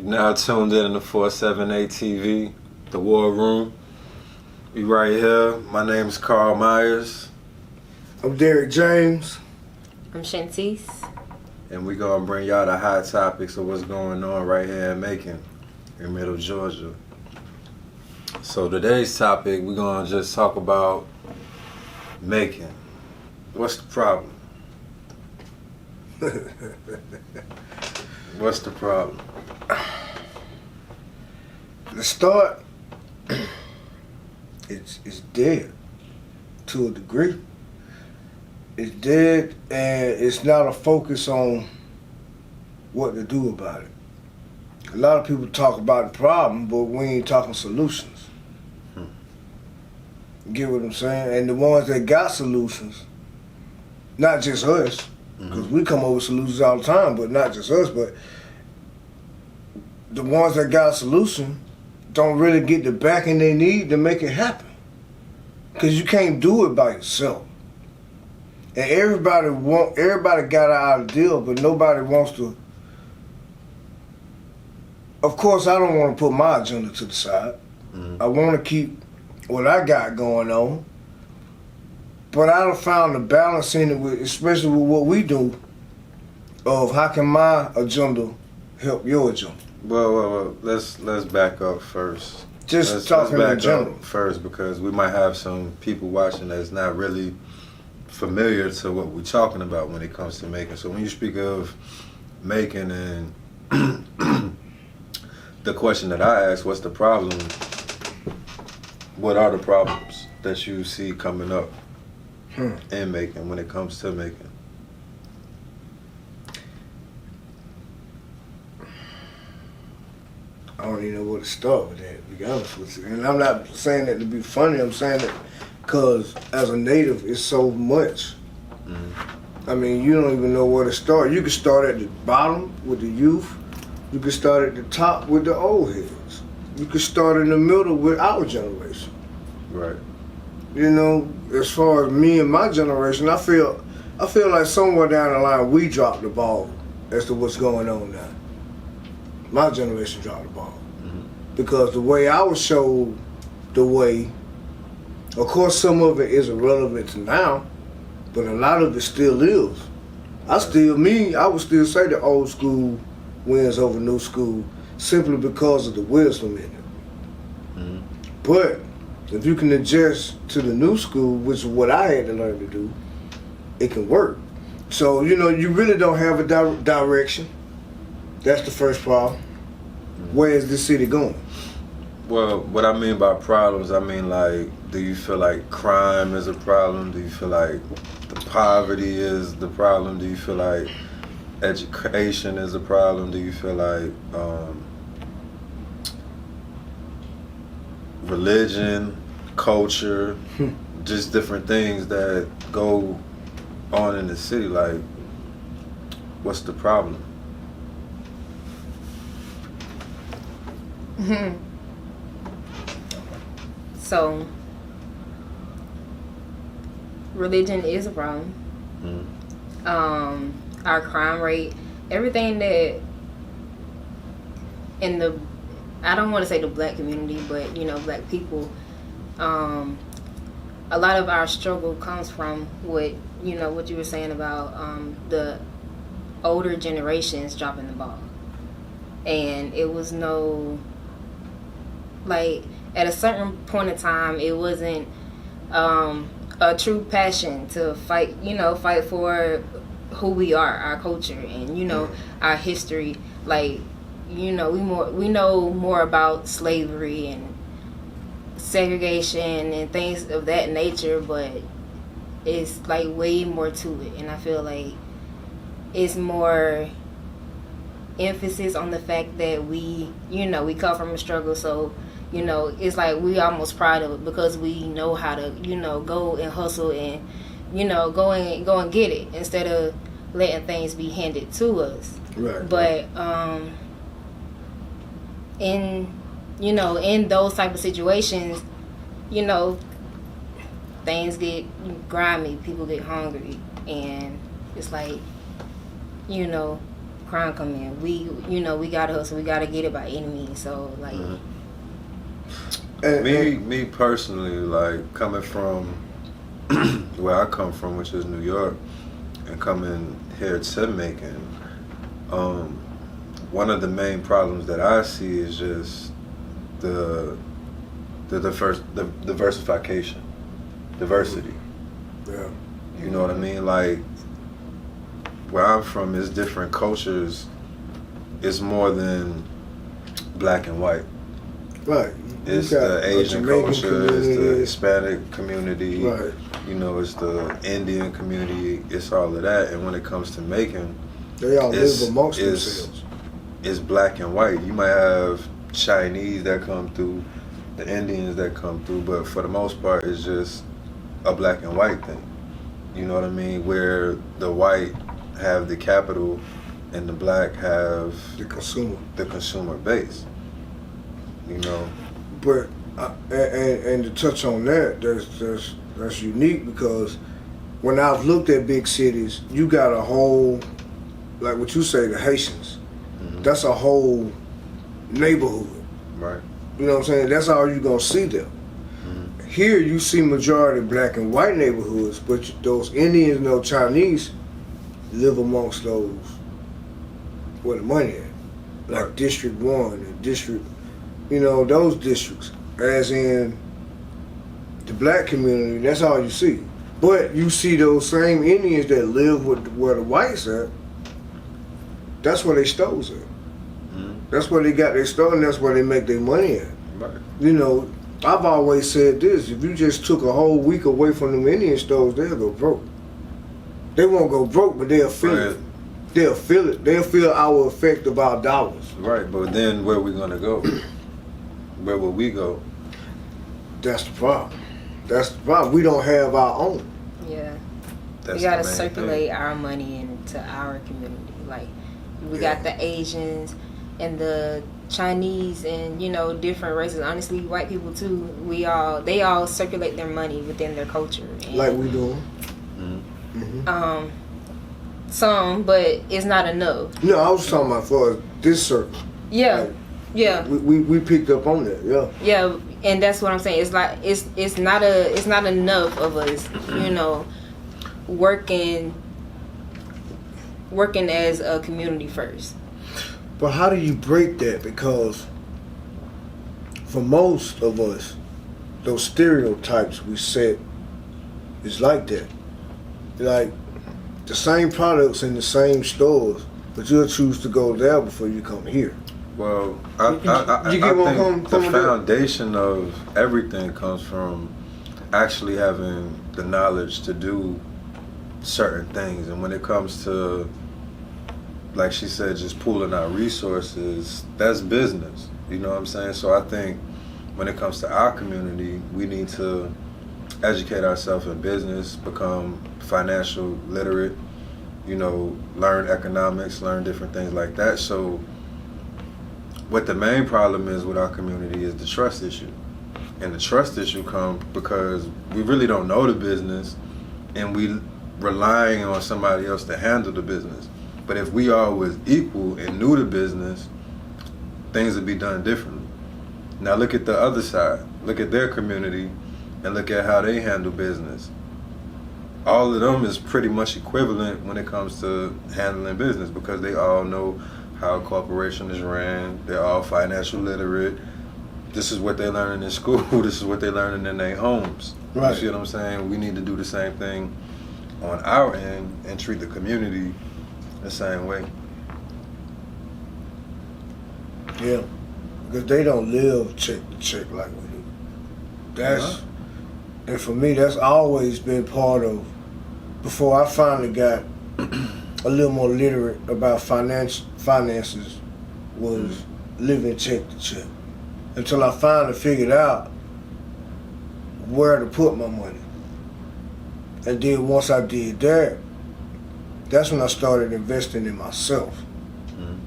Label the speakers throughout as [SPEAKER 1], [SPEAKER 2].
[SPEAKER 1] You're now tuned in to 478 TV, The War Room. We right here. My name is Carl Myers.
[SPEAKER 2] I'm Derek James.
[SPEAKER 3] I'm Shantice.
[SPEAKER 1] And we gonna bring y'all the hot topics of what's going on right here in Macon, in Middle Georgia. So today's topic, we're gonna just talk about Macon. What's the problem? What's the problem?
[SPEAKER 2] The start, it's dead to a degree. It's dead, and it's not a focus on what to do about it. A lot of people talk about the problem, but we ain't talking solutions. Get what I'm saying? And the ones that got solutions, not just us, because we come up with solutions all the time, but not just us, but the ones that got a solution don't really get the backing they need to make it happen. Because you can't do it by yourself. And everybody got an idea, but nobody wants to. Of course, I don't want to put my agenda to the side. I want to keep what I got going on. But I done found a balance in it, especially with what we do, of how can my agenda help your agenda.
[SPEAKER 1] Well, let's back up first.
[SPEAKER 2] Let's talking in general
[SPEAKER 1] first, because we might have some people watching that's not really familiar to what we're talking about when it comes to Macon. So when you speak of Macon and the question that I asked, what's the problem? What are the problems that you see coming up in Macon when it comes to Macon?
[SPEAKER 2] I don't even know where to start with that, to be honest with you. And I'm not saying that to be funny. I'm saying that because as a native, it's so much. I mean, you don't even know where to start. You can start at the bottom with the youth. You can start at the top with the old heads. You can start in the middle with our generation.
[SPEAKER 1] Right.
[SPEAKER 2] You know, as far as me and my generation, I feel like somewhere down the line we dropped the ball as to what's going on now. My generation dropped the ball. Because the way I was showed the way, of course some of it is irrelevant to now, but a lot of it still is. I would still say the old school wins over new school simply because of the wisdom in it. But if you can adjust to the new school, which is what I had to learn to do, it can work. So, you know, you really don't have a direction. That's the first problem. Where is this city going?
[SPEAKER 1] Well, what I mean by problems, I mean like, do you feel like crime is a problem? Do you feel like the poverty is the problem? Do you feel like education is a problem? Do you feel like religion, culture, just different things that go on in the city? Like, what's the problem?
[SPEAKER 3] So, religion is a problem. Our crime rate, everything that in the, I don't want to say the black community, but you know, black people, a lot of our struggle comes from what you were saying about the older generations dropping the ball. And it was no, like, at a certain point in time, it wasn't a true passion to fight for who we are, our culture, and, our history. Like, we know more about slavery and segregation and things of that nature, but it's, like, way more to it. And I feel like it's more emphasis on the fact that we come from a struggle, so it's like we almost proud of it because we know how to go and hustle and go and get it instead of letting things be handed to us.
[SPEAKER 2] Right.
[SPEAKER 3] But in those type of situations, things get grimy, people get hungry, and it's like crime come in. We gotta hustle. We gotta get it by any means. So like,
[SPEAKER 1] me personally, like coming from where I come from, which is New York, and coming here to Macon, one of the main problems that I see is just the diversification, diversity.
[SPEAKER 2] Yeah.
[SPEAKER 1] You know what I mean? Like, where I'm from is different cultures. It's more than black and white.
[SPEAKER 2] Right.
[SPEAKER 1] It's the Asian culture, it's the Hispanic community,
[SPEAKER 2] right.
[SPEAKER 1] You know, it's the Indian community, it's all of that. And when it comes to Macon,
[SPEAKER 2] they all live amongst themselves.
[SPEAKER 1] It's black and white. You might have Chinese that come through, the Indians that come through, but for the most part, it's just a black and white thing. You know what I mean? Where the white have the capital and the black have
[SPEAKER 2] the consumer
[SPEAKER 1] base. You know.
[SPEAKER 2] But and to touch on that, that's unique because when I've looked at big cities, you got a whole, like what you say, the Haitians. Mm-hmm. That's a whole neighborhood.
[SPEAKER 1] Right.
[SPEAKER 2] You know what I'm saying? That's all you're gonna see there. Mm-hmm. Here you see majority black and white neighborhoods, but those Indians and those Chinese live amongst those where the money at. Like right. District 1 and District, you know, those districts. As in the black community, that's all you see. But you see those same Indians that live where the whites at, that's where they stores at. Mm-hmm. That's where they got their store and that's where they make their money at.
[SPEAKER 1] Right.
[SPEAKER 2] You know, I've always said this, if you just took a whole week away from them Indian stores, they'll go broke. They won't go broke, but they'll feel
[SPEAKER 1] right.
[SPEAKER 2] it. They'll feel it. They'll feel our effect of our dollars.
[SPEAKER 1] Right, but then where are we gonna go? Where will we go?
[SPEAKER 2] That's the problem. That's the problem. We don't have our own.
[SPEAKER 3] Yeah.
[SPEAKER 1] That's
[SPEAKER 3] we gotta circulate our money into our community. Like we got the Asians and the Chinese and, you know, different races. Honestly, white people too. They all circulate their money within their culture. And,
[SPEAKER 2] like we do.
[SPEAKER 3] Mm-hmm. Some, but it's not enough.
[SPEAKER 2] No, I was talking about for this circle.
[SPEAKER 3] Yeah.
[SPEAKER 2] Like,
[SPEAKER 3] yeah.
[SPEAKER 2] We picked up on that. Yeah.
[SPEAKER 3] Yeah, and that's what I'm saying. It's like it's not enough of us, you know, working as a community first.
[SPEAKER 2] But how do you break that? Because for most of us, those stereotypes we set is like that. Like the same products in the same stores, but you'll choose to go there before you come here.
[SPEAKER 1] Well, I think the foundation of everything comes from actually having the knowledge to do certain things. And when it comes to, like she said, just pooling our resources, that's business. You know what I'm saying? So I think when it comes to our community, we need to educate ourselves in business, become financial literate, you know, learn economics, learn different things like that. So what the main problem is with our community is the trust issue. And the trust issue comes because we really don't know the business and we relying on somebody else to handle the business. But if we all was equal and knew the business, things would be done differently. Now look at the other side. Look at their community and look at how they handle business. All of them is pretty much equivalent when it comes to handling business because they all know how a corporation is ran. They're all financial literate. This is what they're learning in school. This is what they're learning in their homes. Right. You see what I'm saying? We need to do the same thing on our end and treat the community the same way.
[SPEAKER 2] Yeah, because they don't live check to check like we do. That's and for me, that's always been part of. Before I finally got a little more literate about finances, was living check to check. Until I finally figured out where to put my money. And then once I did that, that's when I started investing in myself,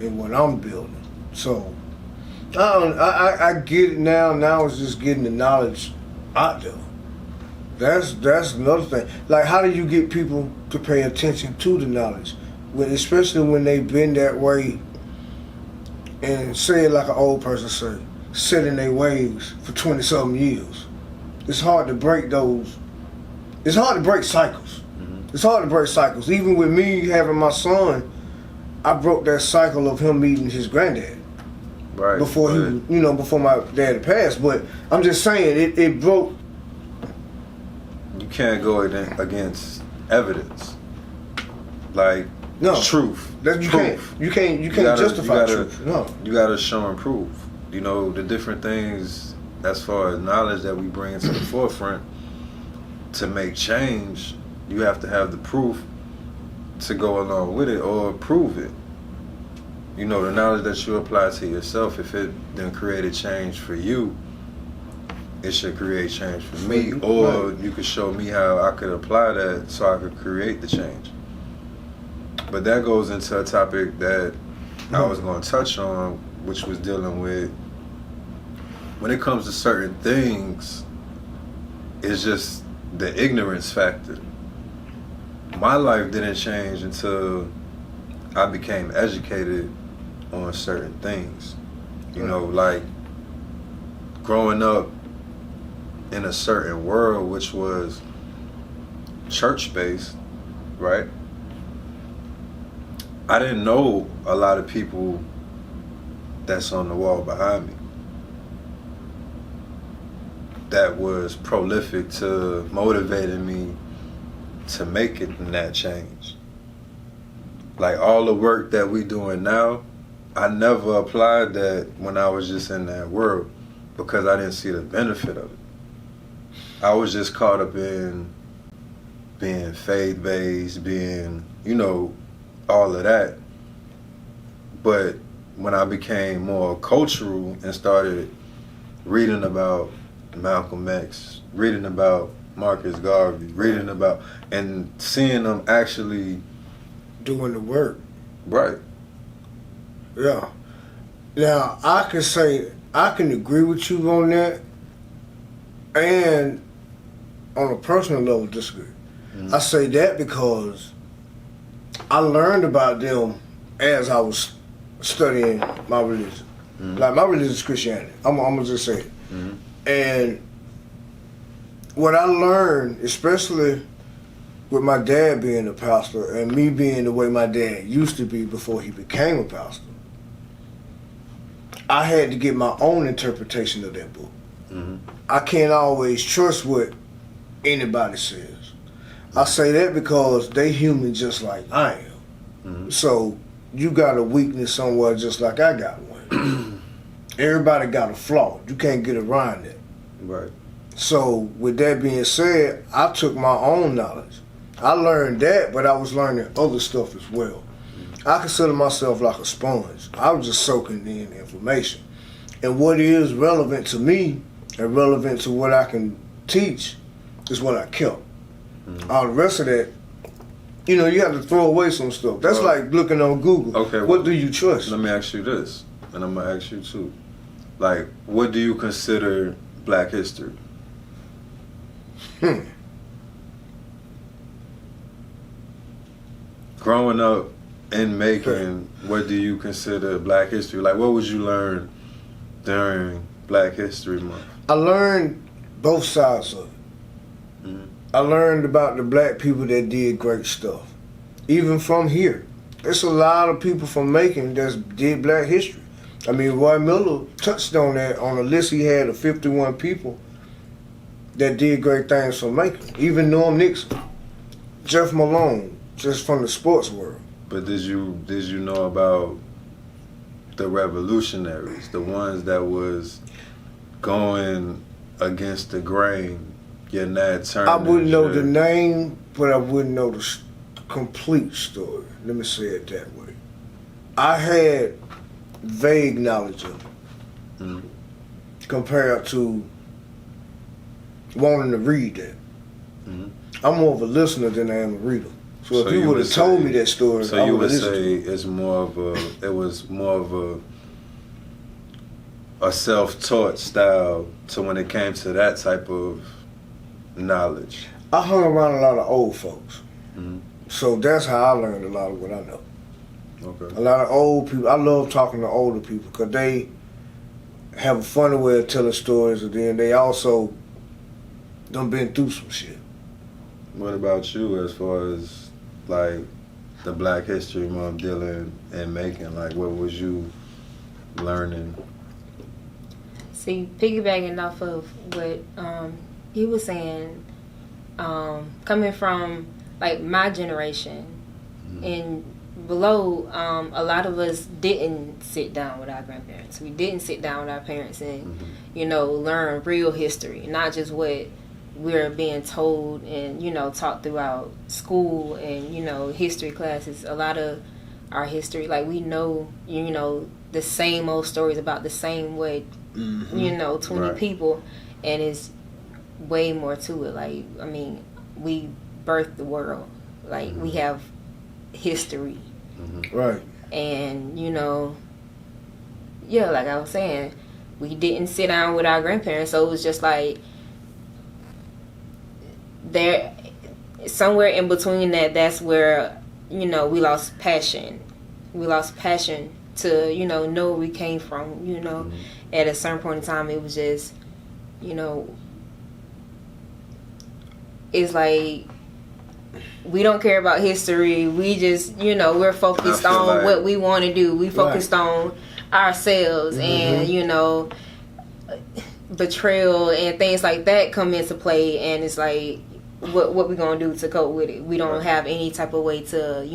[SPEAKER 2] in what I'm building. So I get it now. Now it's just getting the knowledge out there. That's another thing. Like, how do you get people to pay attention to the knowledge? especially when they've been that way, and say it like an old person say, set in their ways for 20-something years. It's hard to break those. It's hard to break cycles. It's hard to break cycles. Even with me having my son, I broke that cycle of him meeting his granddad.
[SPEAKER 1] Right.
[SPEAKER 2] Before before my dad passed. But I'm just saying, it broke.
[SPEAKER 1] You can't go against evidence. Like,
[SPEAKER 2] No.
[SPEAKER 1] truth.
[SPEAKER 2] You
[SPEAKER 1] proof.
[SPEAKER 2] can't justify truth. No.
[SPEAKER 1] You gotta show and prove. You know, the different things as far as knowledge that we bring to the forefront to make change, you have to have the proof to go along with it or prove it. You know, the knowledge that you apply to yourself, if it then created change for you, it should create change for me. Or you could show me how I could apply that so I could create the change. But that goes into a topic that I was going to touch on, which was dealing with when it comes to certain things, it's just the ignorance factor. My life didn't change until I became educated on certain things. You know, like growing up in a certain world which was church-based, right? I didn't know a lot of people that's on the wall behind me that was prolific to motivating me to make it in that change. Like all the work that we doing now, I never applied that when I was just in that world because I didn't see the benefit of it. I was just caught up in being faith-based, being, you know, all of that. But when I became more cultural and started reading about Malcolm X, reading about Marcus Garvey, reading about and seeing them actually
[SPEAKER 2] doing the work.
[SPEAKER 1] Right.
[SPEAKER 2] Yeah. Now, I can say, I can agree with you on that, and on a personal level, disagree. I say that because I learned about them as I was studying my religion. Like, my religion is Christianity. I'm going to just say it. And what I learned, especially with my dad being a pastor and me being the way my dad used to be before he became a pastor, I had to get my own interpretation of that book. I can't always trust what anybody says. I say that because they human just like I am. So you got a weakness somewhere just like I got one. Everybody got a flaw. You can't get around that.
[SPEAKER 1] Right.
[SPEAKER 2] So with that being said, I took my own knowledge. I learned that, but I was learning other stuff as well. I consider myself like a sponge. I was just soaking in information. And what is relevant to me and relevant to what I can teach is what I kept. All the rest of that, you know, you have to throw away some stuff. That's like looking on Google.
[SPEAKER 1] Okay.
[SPEAKER 2] What do you trust?
[SPEAKER 1] Let me ask you this, and I'm going to ask you too. Like, what do you consider Black history? Growing up in Macon, what do you consider Black history? Like, what would you learn during Black History Month?
[SPEAKER 2] I learned both sides of it. I learned about the black people that did great stuff. Even from here. There's a lot of people from Macon that did Black history. I mean, Roy Miller touched on that on a list he had of 51 people that did great things for Macon. Even Norm Nixon, Jeff Malone, just from the sports world.
[SPEAKER 1] But did you know about the revolutionaries, the ones that was going against the grain, your Nat Turner?
[SPEAKER 2] I wouldn't know the name, but I wouldn't know the complete story. Let me say it that way. I had vague knowledge of it compared to wanting to read that. I'm more of a listener than I am a reader. So if you would have told me that story,
[SPEAKER 1] so you would say it was more of a self-taught style to when it came to that type of knowledge.
[SPEAKER 2] I hung around a lot of old folks. So that's how I learned a lot of what I know.
[SPEAKER 1] Okay.
[SPEAKER 2] A lot of old people. I love talking to older people because they have a funny way of telling stories, and then they also done been through some shit.
[SPEAKER 1] What about you as far as like the Black History Month dealing and making? Like, what was you learning?
[SPEAKER 3] See, piggybacking off of what he was saying, coming from like my generation and below, a lot of us didn't sit down with our grandparents. We didn't sit down with our parents and learn real history, not just what we're being told and taught throughout school and history classes. A lot of our history, like we know the same old stories about the same way 20
[SPEAKER 1] Right.
[SPEAKER 3] people, and it's way more to it. Like, I mean, we birthed the world. Like, we have history.
[SPEAKER 2] Right.
[SPEAKER 3] And, like I was saying, we didn't sit down with our grandparents, so it was just like, there, somewhere in between that's where, we lost passion. We lost passion to, know where we came from, At a certain point in time, it was just, it's like, we don't care about history. We just, we're focused on
[SPEAKER 1] like
[SPEAKER 3] what we want to do. We focused on ourselves and, betrayal and things like that come into play. And it's like, what we going to do to cope with it? We don't have any type of way to,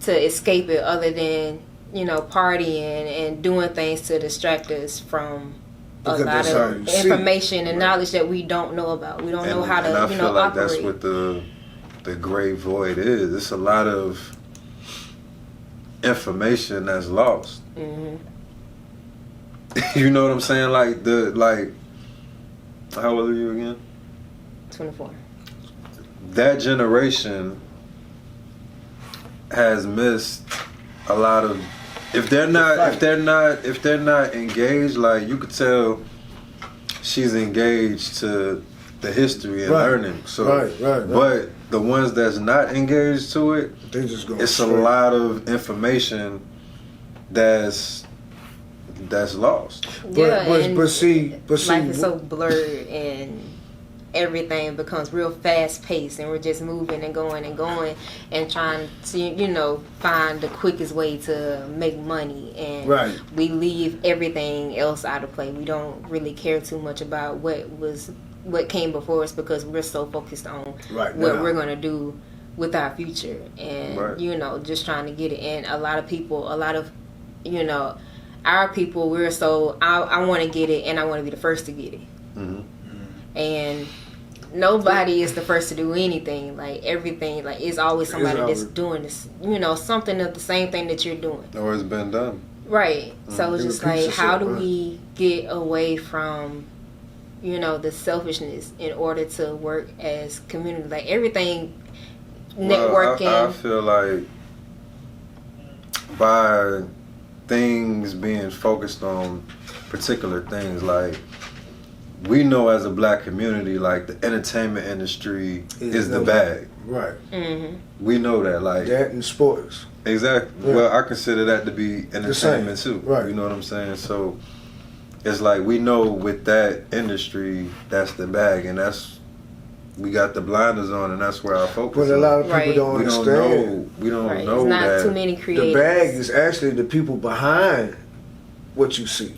[SPEAKER 3] to escape it other than, partying and doing things to distract us from a lot of information and knowledge that we don't know about. We don't know how to,
[SPEAKER 1] and I feel like
[SPEAKER 3] operate.
[SPEAKER 1] that's what the great void is. It's a lot of information that's lost.
[SPEAKER 3] Mm-hmm.
[SPEAKER 1] You know what I'm saying? Like how old are you again?
[SPEAKER 3] 24.
[SPEAKER 1] That generation has missed a lot of. If they're not engaged, like you could tell, she's engaged to the history and learning. So, but the ones that's not engaged to it,
[SPEAKER 2] they just go.
[SPEAKER 1] It's straight. A lot of information that's lost.
[SPEAKER 3] But
[SPEAKER 2] see,
[SPEAKER 3] life is so blurred and everything becomes real fast paced, and we're just moving and going and trying to find the quickest way to make money, and we leave everything else out of play. We don't really care too much about what came before us because we're so focused on what we're going to do with our future and just trying to get it. And a lot of our people, we're so I want to get it and I want to be the first to get it. And nobody is the first to do anything. Like everything, like it's always somebody that's doing this, something of the same thing that you're doing.
[SPEAKER 1] Or it's been done.
[SPEAKER 3] Right. So it's just like, how do we get away from, the selfishness in order to work as community? Like everything, networking.
[SPEAKER 1] I feel like by things being focused on particular things, like we know as a black community, like the entertainment industry is the bag.
[SPEAKER 2] Right.
[SPEAKER 3] Mm-hmm.
[SPEAKER 1] We know that, like
[SPEAKER 2] that and sports.
[SPEAKER 1] Exactly. Yeah. Well, I consider that to be entertainment too.
[SPEAKER 2] Right.
[SPEAKER 1] You know what I'm saying? So it's like we know with that industry, that's the bag, and we got the blinders on, and that's where our focus.
[SPEAKER 2] But a lot of people don't understand.
[SPEAKER 1] We don't know
[SPEAKER 3] it's not
[SPEAKER 1] that
[SPEAKER 3] too many creators.
[SPEAKER 2] The bag is actually the people behind what you see.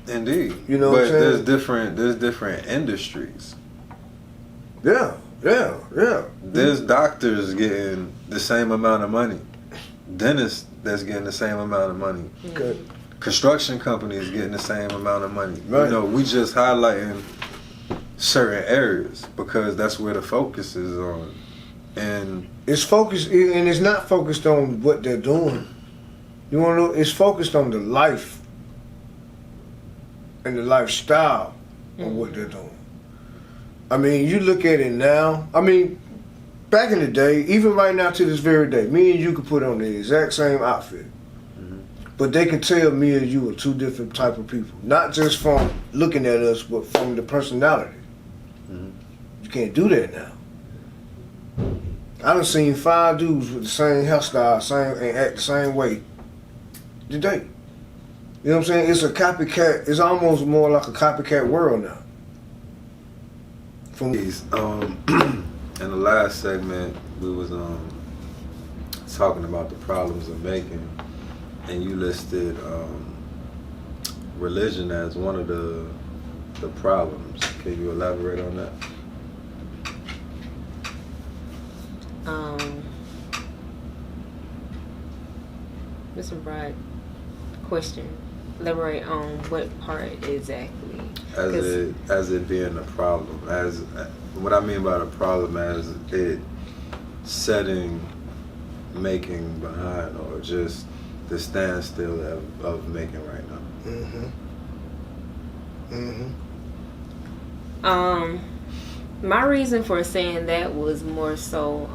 [SPEAKER 1] Indeed.
[SPEAKER 2] You know
[SPEAKER 1] but
[SPEAKER 2] what I'm saying?
[SPEAKER 1] there's different industries.
[SPEAKER 2] Yeah.
[SPEAKER 1] There's doctors getting the same amount of money. Dentists that's getting the same amount of money.
[SPEAKER 2] Okay.
[SPEAKER 1] Construction companies getting the same amount of money.
[SPEAKER 2] Right.
[SPEAKER 1] We just highlighting certain areas because that's where the focus is on. And
[SPEAKER 2] it's focused, and it's not focused on what they're doing. You want to know? It's focused on the life and the lifestyle of what they're doing. I mean, you look at it now. I mean, back in the day, even right now to this very day, me and you could put on the exact same outfit. But they can tell me and you are two different type of people. Not just from looking at us, but from the personality. You can't do that now. I done seen 5 dudes with the same hairstyle, and act the same way today. You know what I'm saying? It's a copycat. It's almost more like a copycat world now.
[SPEAKER 1] In the last segment, we was talking about the problems of making, and you listed religion as one of the problems. Can you elaborate on that?
[SPEAKER 3] That's a broad question. Elaborate on what part exactly?
[SPEAKER 1] As it being a problem. As what I mean by the problem, as it setting making behind, or just the standstill of making right now.
[SPEAKER 3] My reason for saying that was more so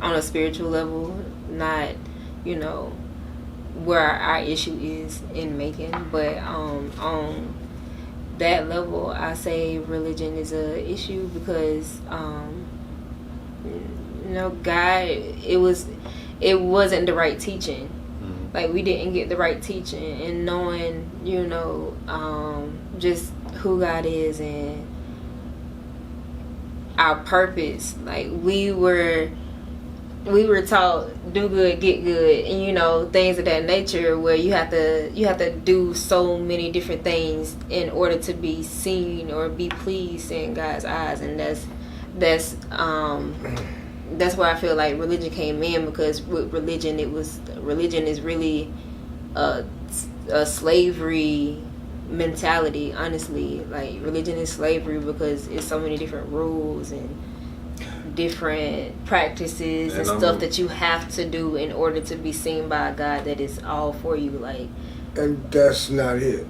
[SPEAKER 3] on a spiritual level, not, you know, where our issue is in making, but on that level, I say religion is a issue because you know, God, it wasn't the right teaching. Like, we didn't get the right teaching, and knowing, you know, just who God is and our purpose. Like, we were taught do good, get good, and, you know, things of that nature, where you have to do so many different things in order to be seen or be pleased in God's eyes, and that's where I feel like religion came in, because with religion is really a slavery mentality, honestly. Like, religion is slavery because it's so many different rules and different practices and stuff that you have to do in order to be seen by God, that is all for you. Like,
[SPEAKER 2] and that's not it.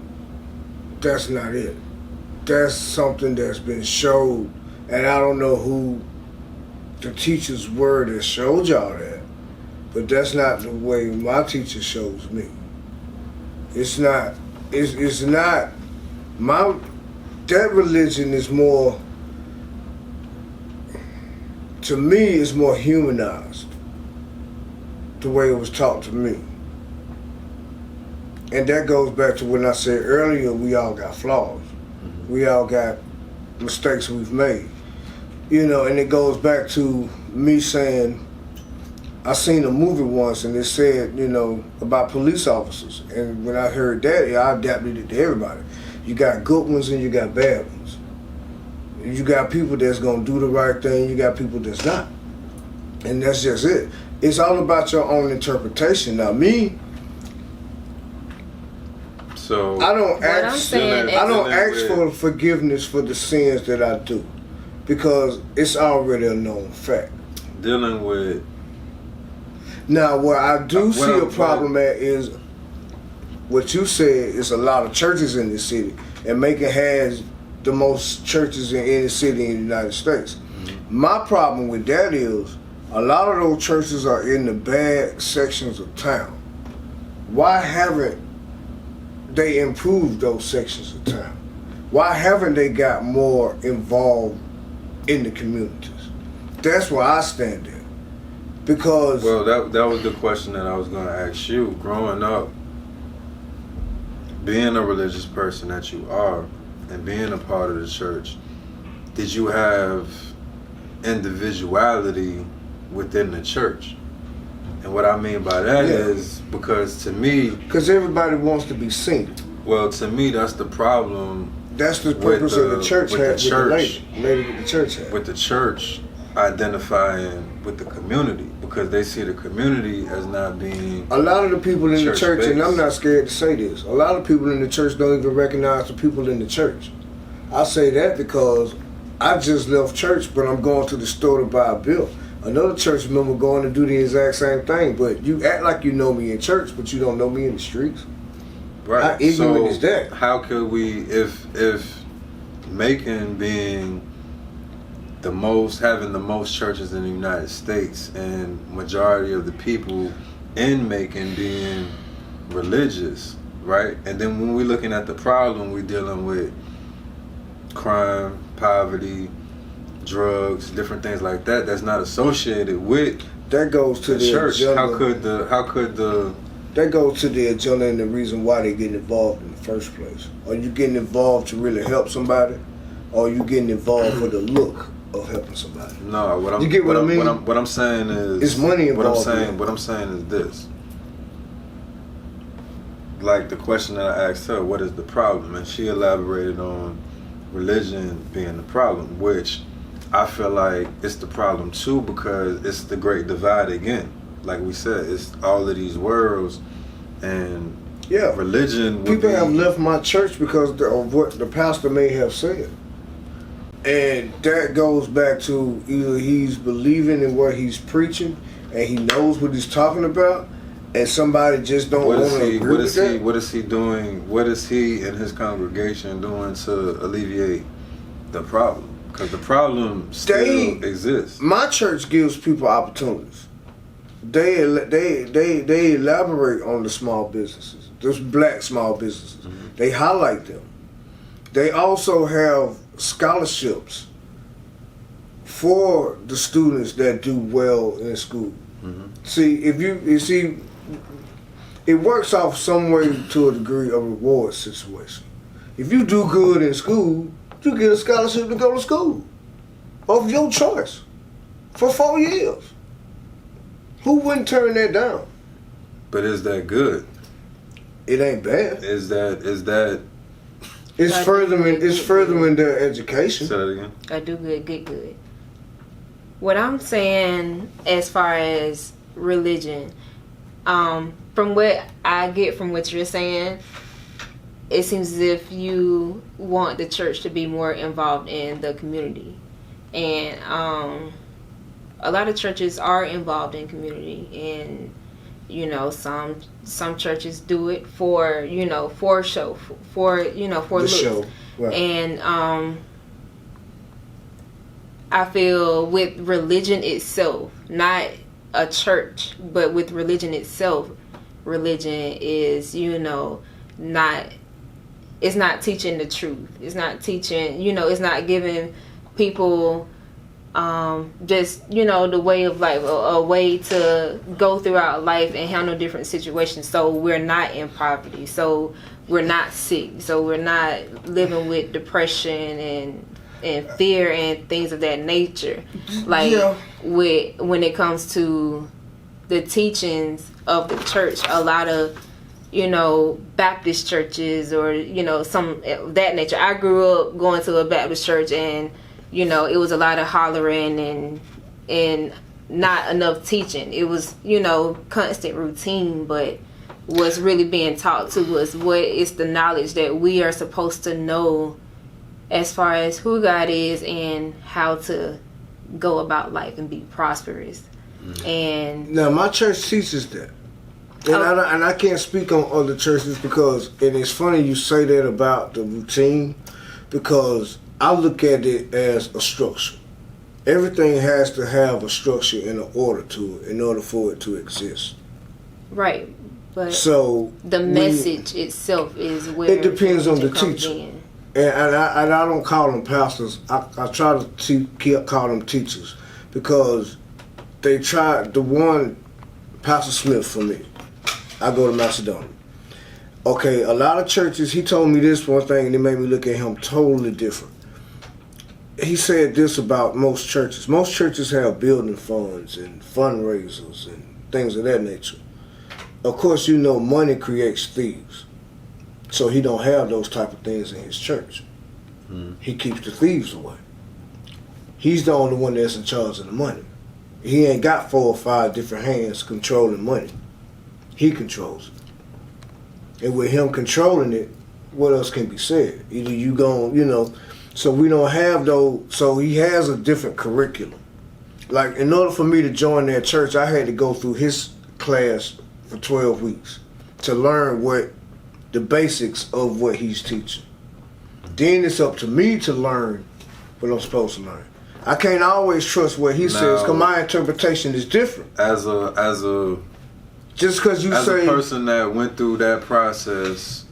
[SPEAKER 2] That's not it. That's something that's been showed, and I don't know who the teachers were that showed y'all that, but that's not the way my teacher shows me. It's not that religion is more, to me, it's more humanized, the way it was taught to me. And that goes back to when I said earlier, we all got flaws. We all got mistakes we've made. You know, and it goes back to me saying, I seen a movie once and it said, you know, about police officers. And when I heard that, I adapted it to everybody. You got good ones and you got bad ones. You got people that's gonna do the right thing, you got people that's not. And that's just it. It's all about your own interpretation. Now, me,
[SPEAKER 1] so
[SPEAKER 2] I don't ask for forgiveness for the sins that I do, because it's already a known fact.
[SPEAKER 1] Dealing with...
[SPEAKER 2] Now, where I do see a problem at is what you said, is a lot of churches in this city, and Macon has the most churches in any city in the United States. My problem with that is a lot of those churches are in the bad sections of town. Why haven't they improved those sections of town? Why haven't they got more involved in the communities? That's where I stand at. Because...
[SPEAKER 1] Well, that was the question that I was going to ask you. Growing up, being a religious person that you are, and being a part of the church, did you have individuality within the church? And what I mean by that is, because to me...
[SPEAKER 2] Because everybody wants to be seen.
[SPEAKER 1] Well, to me, that's the problem.
[SPEAKER 2] That's the purpose of the church.
[SPEAKER 1] With the church.
[SPEAKER 2] Lady with the church hat.
[SPEAKER 1] With the church identifying with the community, because they see the community as not being... A
[SPEAKER 2] lot of the people in the church, and I'm not scared to say this, a lot of people in the church don't even recognize the people in the church. I say that because I just left church, but I'm going to the store to buy a bill. Another church member going to do the exact same thing, but you act like you know me in church, but you don't know me in the streets.
[SPEAKER 1] Right.
[SPEAKER 2] How ignorant is that?
[SPEAKER 1] How could we, if Macon being having the most churches in the United States, and majority of the people in Macon being religious, right? And then when we're looking at the problem, we're dealing with crime, poverty, drugs, different things like that, that's not associated with
[SPEAKER 2] that goes to the
[SPEAKER 1] church.
[SPEAKER 2] agenda.
[SPEAKER 1] How could the
[SPEAKER 2] That goes to the agenda and the reason why they get involved in the first place. Are you getting involved to really help somebody, or are you getting involved for the look of helping somebody?
[SPEAKER 1] No, what I'm
[SPEAKER 2] You get what I mean?
[SPEAKER 1] What I'm saying is
[SPEAKER 2] It's money involved.
[SPEAKER 1] What I'm saying is this. Like the question that I asked her, what is the problem? And she elaborated on religion being the problem, which I feel like it's the problem too, because it's the great divide again. Like we said, it's all of these worlds, and
[SPEAKER 2] Yeah,
[SPEAKER 1] religion.
[SPEAKER 2] people have left my church because of what the pastor may have said. And that goes back to either he's believing in what he's preaching and he knows what he's talking about, and somebody just don't want to agree with that.
[SPEAKER 1] What is he doing? What is he and his congregation doing to alleviate the problem? Because the problem still exists.
[SPEAKER 2] My church gives people opportunities. They elaborate on the small businesses, those black small businesses.
[SPEAKER 1] Mm-hmm.
[SPEAKER 2] They highlight them. They also have scholarships for the students that do well in school.
[SPEAKER 1] Mm-hmm.
[SPEAKER 2] See, it works off some way to a degree a reward situation. If you do good in school, you get a scholarship to go to school of your choice for 4 years. Who wouldn't turn that down?
[SPEAKER 1] But is that good?
[SPEAKER 2] It ain't bad.
[SPEAKER 1] Is that
[SPEAKER 2] It's furthering their education.
[SPEAKER 1] say that again?
[SPEAKER 3] I do good, get good. What I'm saying as far as religion, from what I get from what you're saying, it seems as if you want the church to be more involved in the community. And a lot of churches are involved in community, and some churches do it for show, for
[SPEAKER 2] The
[SPEAKER 3] looks.
[SPEAKER 2] show. Right.
[SPEAKER 3] And I feel with religion itself, not a church, but with religion itself, religion is it's not teaching the truth. It's not teaching, it's not giving people just the way of life, a way to go throughout life and handle different situations, so we're not in poverty, so we're not sick, so we're not living with depression and fear and things of that nature. Like, when it comes to the teachings of the church, a lot of Baptist churches or some of that nature. I grew up going to a Baptist church, and it was a lot of hollering and not enough teaching. It was, constant routine, but what's really being taught to us, what is the knowledge that we are supposed to know as far as who God is and how to go about life and be prosperous. Mm-hmm. And
[SPEAKER 2] now my church teaches that. And I can't speak on other churches because, and it's funny you say that about the routine, because I look at it as a structure. Everything has to have a structure and an order to it in order for it to exist.
[SPEAKER 3] Right. But
[SPEAKER 2] so
[SPEAKER 3] the message itself is where
[SPEAKER 2] it depends on the teacher.
[SPEAKER 3] In.
[SPEAKER 2] And I don't call them pastors. I try to call them teachers, because they try. The one, Pastor Smith for me, I go to Macedonia. Okay, a lot of churches, he told me this one thing and it made me look at him totally different. He said this about most churches. Most churches have building funds and fundraisers and things of that nature. Of course, money creates thieves. So he don't have those type of things in his church. He keeps the thieves away. He's the only one that's in charge of the money. He ain't got 4 or 5 different hands controlling money. He controls it. And with him controlling it, what else can be said? Either you gon', so we don't have those. So he has a different curriculum. Like, in order for me to join that church, I had to go through his class for 12 weeks to learn the basics of what he's teaching. Then it's up to me to learn what I'm supposed to learn. I can't always trust what he says, because my interpretation is different.
[SPEAKER 1] As a
[SPEAKER 2] Just because you
[SPEAKER 1] as
[SPEAKER 2] say,
[SPEAKER 1] a person that went through that process,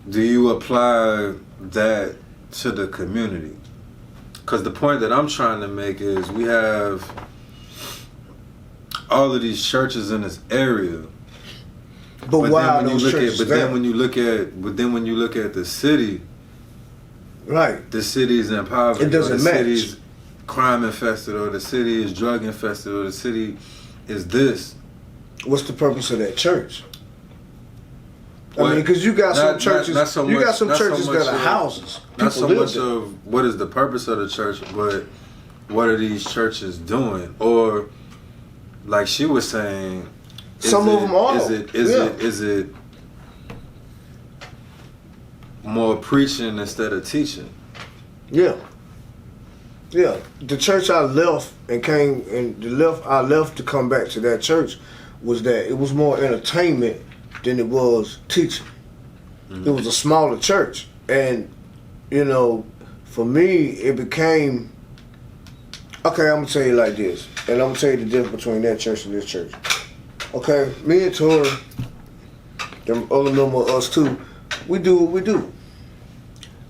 [SPEAKER 1] do you apply that to the community. Because the point that I'm trying to make is we have all of these churches in this area.
[SPEAKER 2] But why are those churches
[SPEAKER 1] but then when you look at the city,
[SPEAKER 2] right,
[SPEAKER 1] the city's in poverty.
[SPEAKER 2] It doesn't
[SPEAKER 1] or the
[SPEAKER 2] match.
[SPEAKER 1] city's crime infested, or the city is drug infested, or the city is this.
[SPEAKER 2] What's the purpose of that church?
[SPEAKER 1] Well,
[SPEAKER 2] I mean, because you got some churches,
[SPEAKER 1] not so
[SPEAKER 2] you
[SPEAKER 1] much,
[SPEAKER 2] got some
[SPEAKER 1] not so
[SPEAKER 2] churches
[SPEAKER 1] much
[SPEAKER 2] that are
[SPEAKER 1] of-
[SPEAKER 2] houses.
[SPEAKER 1] Not
[SPEAKER 2] People
[SPEAKER 1] so
[SPEAKER 2] live
[SPEAKER 1] much
[SPEAKER 2] there.
[SPEAKER 1] of what is the purpose of the church, but what are these churches doing? Or like she was saying,
[SPEAKER 2] Some of them are.
[SPEAKER 1] Is it more preaching instead of teaching?
[SPEAKER 2] Yeah. Yeah. The church I left I left to come back to that church was that it was more entertainment than it was teaching.
[SPEAKER 1] Mm-hmm.
[SPEAKER 2] It was a smaller church. And, you know, for me, it became, okay, I'm going to tell you like this. And I'm going to tell you the difference between that church and this church. Okay, me and Tori, them other member of us too, we do what we do.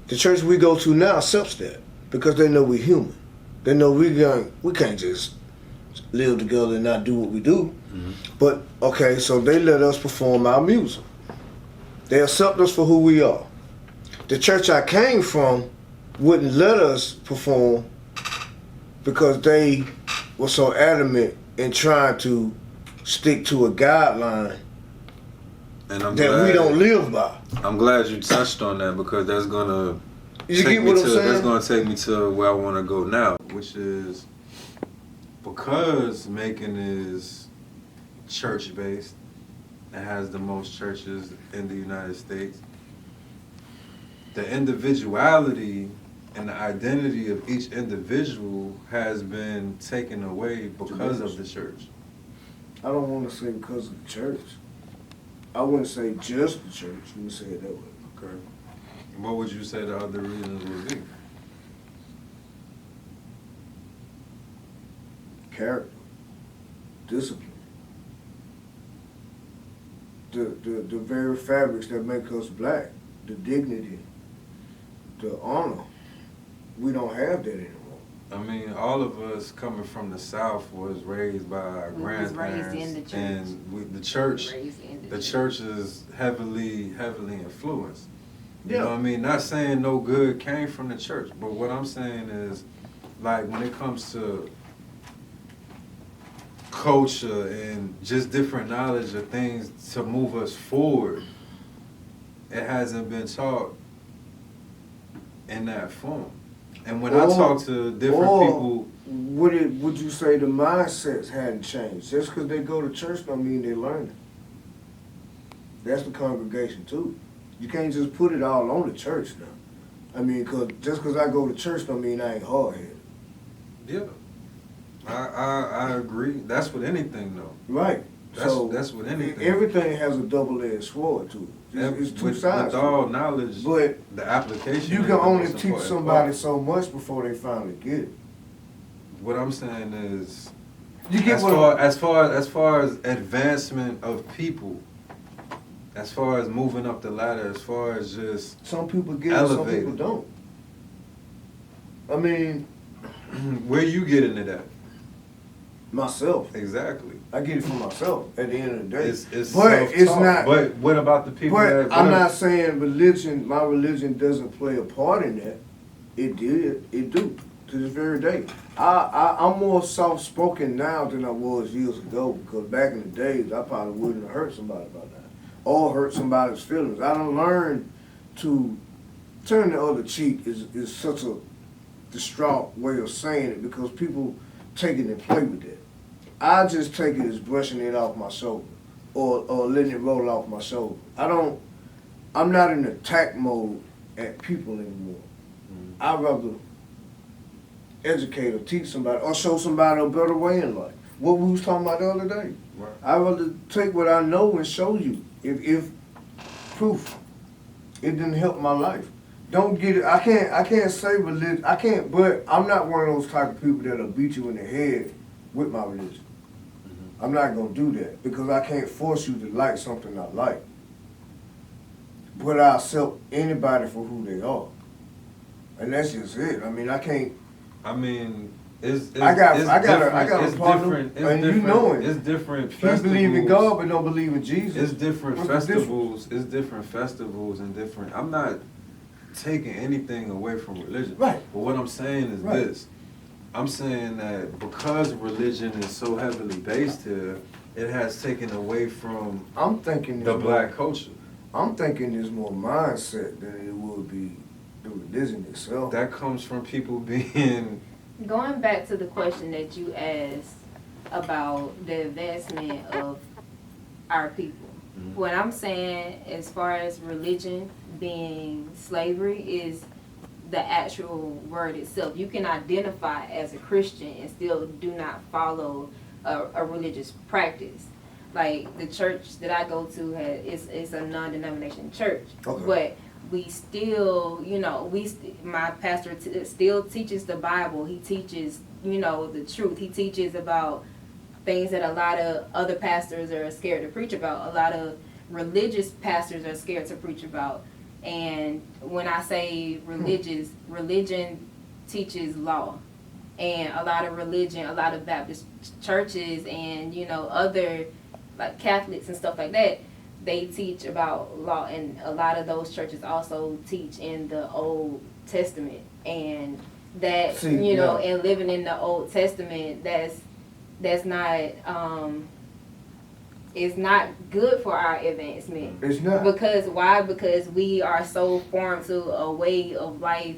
[SPEAKER 2] The church we go to now accepts that because they know we're human. They know we can't just live together and not do what we do.
[SPEAKER 1] Mm-hmm.
[SPEAKER 2] But, okay, so they let us perform our music. They accept us for who we are. The church I came from wouldn't let us perform because they were so adamant in trying to stick to a guideline
[SPEAKER 1] And I'm
[SPEAKER 2] that
[SPEAKER 1] glad,
[SPEAKER 2] we don't live by.
[SPEAKER 1] I'm glad you touched on that because that's gonna
[SPEAKER 2] You get what I'm saying?
[SPEAKER 1] That's gonna take me to where I want to go now, which is because Macon is church based. It has the most churches in the United States. The individuality and the identity of each individual has been taken away because of the church.
[SPEAKER 2] I don't want to say because of the church. I wouldn't say just the church. Let me say it that way.
[SPEAKER 1] Okay. What would you say the other reasons would be?
[SPEAKER 2] Character, discipline, the very fabrics that make us black, the dignity, the honor. We don't have that anymore.
[SPEAKER 1] I mean, all of us coming from the South was raised by our
[SPEAKER 3] We was
[SPEAKER 1] grandparents,
[SPEAKER 3] raised in the church.
[SPEAKER 1] and the church,
[SPEAKER 3] Raised in
[SPEAKER 1] the church is heavily influenced. You
[SPEAKER 2] Yeah.
[SPEAKER 1] know what I mean? Not saying no good came from the church, but what I'm saying is, like, when it comes to culture and just different knowledge of things to move us forward, it hasn't been taught in that form. And when I talk to different people,
[SPEAKER 2] would you say the mindsets hadn't changed? Just because they go to church don't mean they're learning. That's the congregation too. You can't just put it all on the church now. I mean, just because I go to church don't mean I ain't hard-headed.
[SPEAKER 1] yeah, I agree. That's with anything though.
[SPEAKER 2] Right.
[SPEAKER 1] That's with anything.
[SPEAKER 2] Everything has a double-edged sword to it. It's two sides.
[SPEAKER 1] With all knowledge,
[SPEAKER 2] But
[SPEAKER 1] the application.
[SPEAKER 2] you
[SPEAKER 1] is
[SPEAKER 2] can
[SPEAKER 1] the
[SPEAKER 2] only
[SPEAKER 1] most
[SPEAKER 2] teach
[SPEAKER 1] important
[SPEAKER 2] somebody
[SPEAKER 1] part.
[SPEAKER 2] so much before they finally get it.
[SPEAKER 1] What I'm saying is,
[SPEAKER 2] You get
[SPEAKER 1] as far as advancement of people, as far as moving up the ladder, as far as just
[SPEAKER 2] some people get it, some
[SPEAKER 1] elevated.
[SPEAKER 2] people don't. I mean,
[SPEAKER 1] where you get into that?
[SPEAKER 2] myself.
[SPEAKER 1] Exactly.
[SPEAKER 2] I get it for myself at the end of the day.
[SPEAKER 1] It's
[SPEAKER 2] but
[SPEAKER 1] self-taught.
[SPEAKER 2] it's not.
[SPEAKER 1] But what about the people
[SPEAKER 2] But
[SPEAKER 1] that?
[SPEAKER 2] I'm not saying religion. My religion doesn't play a part in that. It did. It do to this very day. I'm more soft spoken now than I was years ago because back in the days I probably wouldn't have hurt somebody about that or hurt somebody's feelings. I don't learn to turn the other cheek is such a distraught way of saying it because people take it and play with it. I just take it as brushing it off my shoulder or letting it roll off my shoulder. I'm not in attack mode at people anymore. I'd rather educate or teach somebody or show somebody a better way in life. What we was talking about the other day.
[SPEAKER 1] Right.
[SPEAKER 2] I'd rather take what I know and show you if proof. It didn't help my life. Don't get it. I can't say religion. I can't, but I'm not one of those type of people that'll beat you in the head with my religion. I'm not gonna do that because I can't force you to like something I like. But I accept anybody for who they are. and that's just it. I mean, I can't.
[SPEAKER 1] I mean, it's
[SPEAKER 2] I got
[SPEAKER 1] it's
[SPEAKER 2] a
[SPEAKER 1] different,
[SPEAKER 2] partner,
[SPEAKER 1] it's
[SPEAKER 2] and
[SPEAKER 1] different,
[SPEAKER 2] you know it.
[SPEAKER 1] It's different
[SPEAKER 2] He
[SPEAKER 1] festivals.
[SPEAKER 2] believe in God, but don't believe in Jesus.
[SPEAKER 1] It's different
[SPEAKER 2] What's the
[SPEAKER 1] festivals. It's different festivals and different. I'm not taking anything away from religion.
[SPEAKER 2] Right.
[SPEAKER 1] But what I'm saying is
[SPEAKER 2] Right.
[SPEAKER 1] this. I'm saying that because religion is so heavily based here, it has taken away from
[SPEAKER 2] I'm thinking
[SPEAKER 1] the black culture.
[SPEAKER 2] I'm thinking there's more mindset than it would be the religion itself.
[SPEAKER 1] That comes from people being.
[SPEAKER 3] Going back to the question that you asked about the advancement of our people, what I'm saying as far as religion being slavery is the actual word itself. You can identify as a Christian and still do not follow a religious practice. Like the church that I go to is a non-denomination church,
[SPEAKER 2] Okay.
[SPEAKER 3] but we still, my pastor still teaches the Bible. He teaches, the truth. He teaches about things that a lot of other pastors are scared to preach about. A lot of religious pastors are scared to preach about. And when I say religion teaches law. And a lot of Baptist churches and, other like Catholics and stuff like that, they teach about law. And a lot of those churches also teach in the Old Testament. And that, and living in the Old Testament, that's not, is not good for our advancement.
[SPEAKER 2] It's not.
[SPEAKER 3] Because why? Because we are so formed to a way of life,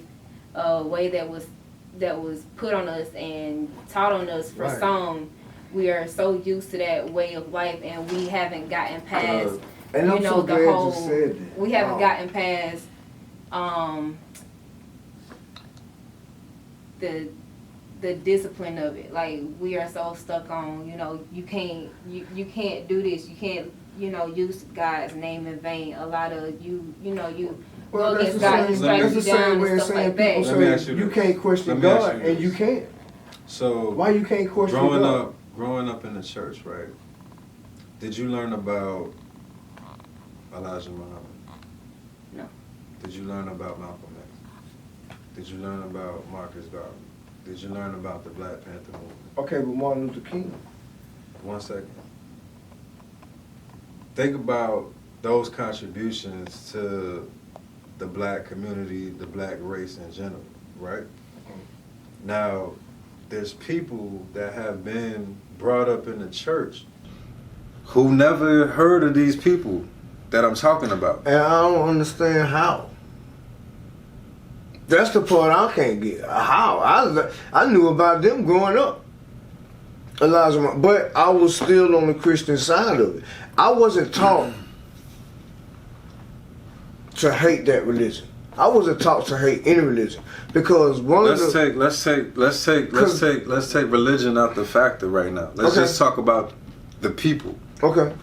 [SPEAKER 3] a way that was put on us and taught on us for
[SPEAKER 2] Right.
[SPEAKER 3] some. We are so used to that way of life, and we haven't gotten past,
[SPEAKER 2] And I'm so
[SPEAKER 3] the
[SPEAKER 2] glad
[SPEAKER 3] whole.
[SPEAKER 2] you said that.
[SPEAKER 3] We haven't
[SPEAKER 2] Wow.
[SPEAKER 3] gotten past, the discipline of it. Like we are so stuck on, you can't do this. You can't, use God's name in vain. A lot of you
[SPEAKER 2] Well,
[SPEAKER 3] go
[SPEAKER 2] that's
[SPEAKER 3] against
[SPEAKER 2] the
[SPEAKER 3] God,
[SPEAKER 2] same,
[SPEAKER 3] He strikes
[SPEAKER 2] that's
[SPEAKER 3] you
[SPEAKER 2] the same
[SPEAKER 3] down
[SPEAKER 2] way
[SPEAKER 3] and
[SPEAKER 2] of
[SPEAKER 3] stuff
[SPEAKER 2] saying
[SPEAKER 3] like
[SPEAKER 2] people
[SPEAKER 3] that.
[SPEAKER 1] Let me ask
[SPEAKER 2] say
[SPEAKER 1] you
[SPEAKER 2] you
[SPEAKER 1] this.
[SPEAKER 2] can't question
[SPEAKER 1] Let me ask
[SPEAKER 2] God,
[SPEAKER 1] you
[SPEAKER 2] and you
[SPEAKER 1] this.
[SPEAKER 2] can't.
[SPEAKER 1] So
[SPEAKER 2] Why you can't question God?
[SPEAKER 1] growing up in the church, right? Did you learn about Elijah Muhammad?
[SPEAKER 3] No.
[SPEAKER 1] Did you learn about Malcolm X? Did you learn about Marcus Garvey? Did you learn about the Black Panther movement?
[SPEAKER 2] Okay, but Martin Luther King.
[SPEAKER 1] 1 second. Think about those contributions to the black community, the black race in general, right? Now, there's people that have been brought up in the church who never heard of these people that I'm talking about.
[SPEAKER 2] And I don't understand how. That's the part I can't get. How? I knew about them growing up. Elijah, but I was still on the Christian side of it. I wasn't taught to hate that religion. I wasn't taught to hate any religion because
[SPEAKER 1] Let's take religion out the factor right now. Let's just talk about the people.
[SPEAKER 2] Okay.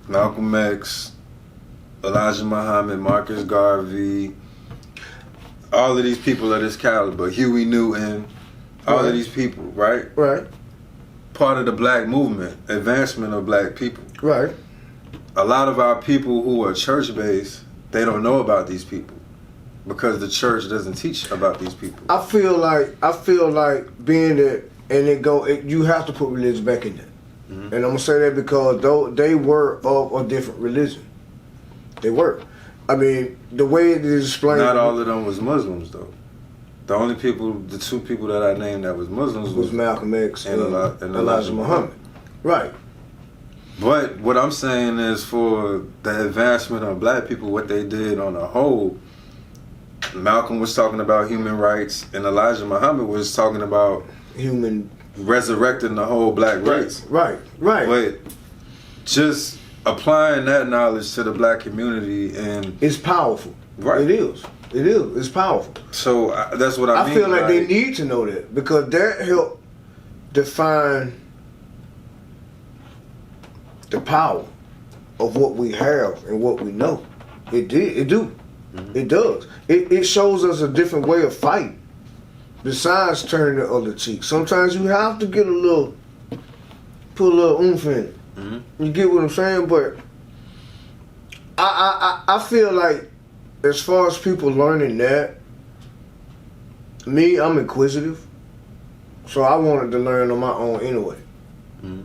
[SPEAKER 1] Malcolm X, Elijah Muhammad, Marcus Garvey, all of these people of this caliber, Huey Newton, all of these people, right?
[SPEAKER 2] Right.
[SPEAKER 1] Part of the black movement, advancement of black people.
[SPEAKER 2] Right.
[SPEAKER 1] A lot of our people who are church-based, they don't know about these people because the church doesn't teach about these people.
[SPEAKER 2] I feel like being that, and you have to put religion back in there. Mm-hmm. And I'm gonna say that because they were of a different religion. They were. I mean, the way it is explained.
[SPEAKER 1] Not all of them was Muslims, though. The two people that I named that was Muslims
[SPEAKER 2] was Malcolm X and Elijah Muhammad. Right.
[SPEAKER 1] But what I'm saying is for the advancement of black people, what they did on a whole, Malcolm was talking about human rights and Elijah Muhammad was talking about resurrecting the whole black race.
[SPEAKER 2] Right.
[SPEAKER 1] But just applying that knowledge to the black community and
[SPEAKER 2] it's powerful. Right. It is. It's powerful.
[SPEAKER 1] So that's what I mean.
[SPEAKER 2] I feel like they need to know that because that helped define the power of what we have and what we know. It do. Mm-hmm. It does. It shows us a different way of fighting. Besides turning the other cheek. Sometimes you have to put a little oomph in it. Mm-hmm. You get what I'm saying? But I feel like as far as people learning that, Me, I'm inquisitive, so I wanted to learn on my own anyway.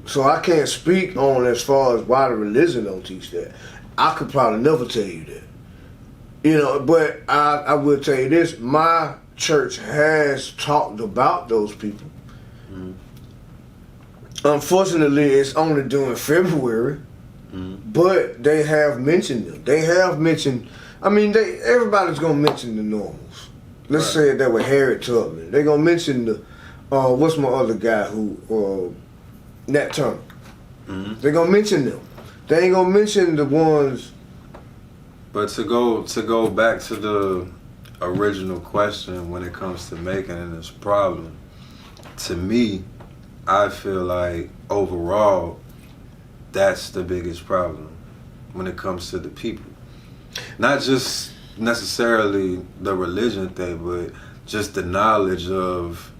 [SPEAKER 2] So I can't speak on as far as why the religion don't teach that. I could probably never tell you that. You know, but I will tell you this, my church has talked about those people. Unfortunately, it's only during February, but they have mentioned them. They have mentioned, I mean, everybody's going to mention the normals. Let's say it that with Harriet Tubman. They're going to mention the, what's my other guy who, Nat Turner. They're going to mention them. They ain't going to mention the ones.
[SPEAKER 1] But to go back to the original question when it comes to making this problem, to me, I feel like overall, that's the biggest problem when it comes to the people. Not just necessarily the religion thing, but just the knowledge of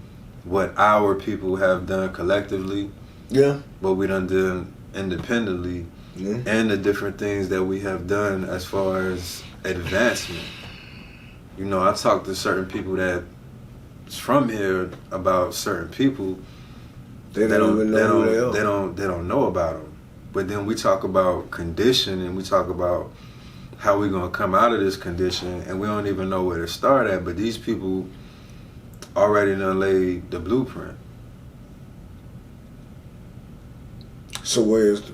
[SPEAKER 1] what our people have done collectively, what we done independently, and the different things that we have done as far as advancement. You know, I talk to certain people that's from here about certain people. They don't even know who they are. They don't know about them. But then we talk about condition and we talk about how we're gonna come out of this condition, and we don't even know where to start at. But these people already done laid the blueprint.
[SPEAKER 2] So where's the?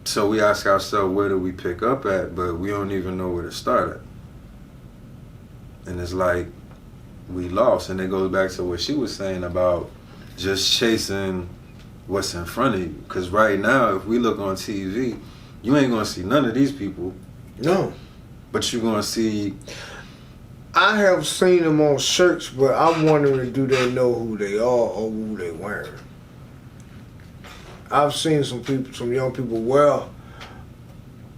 [SPEAKER 1] So we ask ourselves, where do we pick up at? But we don't even know where to start at. And it's like we lost. And it goes back to what she was saying about just chasing what's in front of you. Because right now, if we look on TV, you ain't gonna see none of these people.
[SPEAKER 2] No.
[SPEAKER 1] But you're gonna see.
[SPEAKER 2] I have seen them on shirts, but I'm wondering, do they know who they are or who they wearing? I've seen some young people wear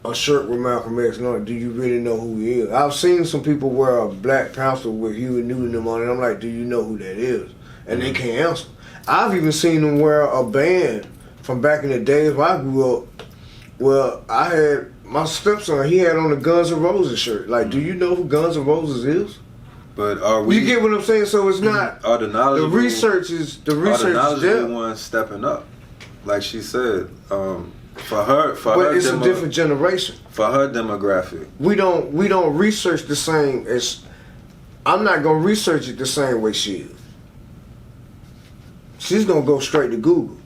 [SPEAKER 2] a shirt with Malcolm X on it. Do you really know who he is? I've seen some people wear a Black Panther with Huey Newton on it. I'm like, do you know who that is? And they can't answer. I've even seen them wear a band from back in the days when I grew up. Well, I had my stepson, he had on a Guns N' Roses shirt. Like, do you know who Guns N' Roses is?
[SPEAKER 1] But are we?
[SPEAKER 2] You get what I'm saying? So it's not.
[SPEAKER 1] Are the knowledgeable?
[SPEAKER 2] The research is there.
[SPEAKER 1] Ones stepping up, like she said. For her,
[SPEAKER 2] but it's a different generation.
[SPEAKER 1] For her demographic,
[SPEAKER 2] we don't research the same as. I'm not gonna research it the same way she is. She's gonna go straight to Google.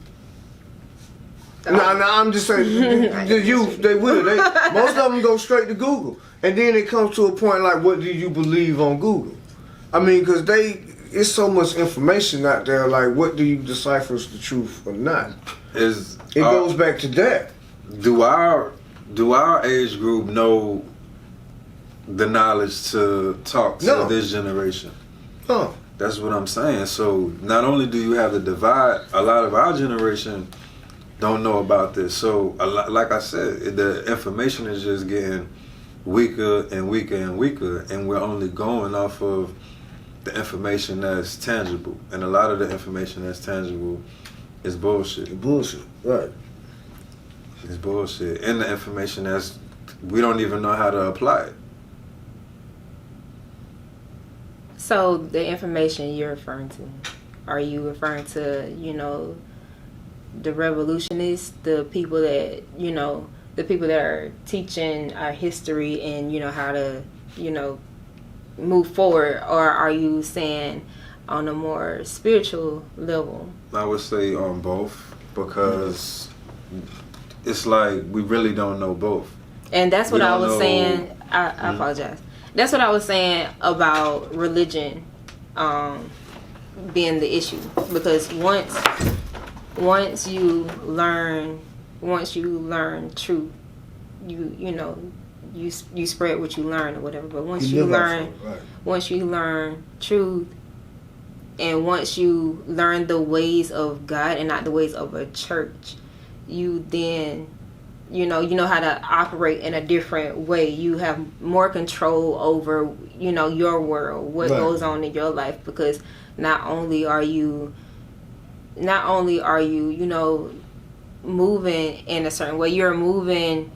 [SPEAKER 2] No, I'm just saying, the youth, they will. Most of them go straight to Google. And then it comes to a point like, what do you believe on Google? I mean, because it's so much information out there, like, what do you decipher as the truth or not? It goes back to that.
[SPEAKER 1] Do our age group know the knowledge to talk to this generation?
[SPEAKER 2] No.
[SPEAKER 1] That's what I'm saying. So not only do you have the divide, a lot of our generation don't know about this. So like I said, the information is just getting weaker and weaker and weaker, and we're only going off of the information that's tangible. And a lot of the information that's tangible is bullshit.
[SPEAKER 2] It's bullshit, right.
[SPEAKER 1] It's bullshit. And the information we don't even know how to apply it.
[SPEAKER 3] So the information you're referring to, are you referring to, the revolutionists, the people that, the people that are teaching our history and, how to, move forward? Or are you saying on a more spiritual level?
[SPEAKER 1] I would say on both, because it's like we really don't know both.
[SPEAKER 3] And that's what I was saying. I apologize. That's what I was saying about religion being the issue, because once you learn truth, you spread what you learn or whatever. But once you learn truth, and once you learn the ways of God and not the ways of a church, you then you know how to operate in a different way. You have more control over, your world, what goes on in your life, because not only are you, moving in a certain way, you're moving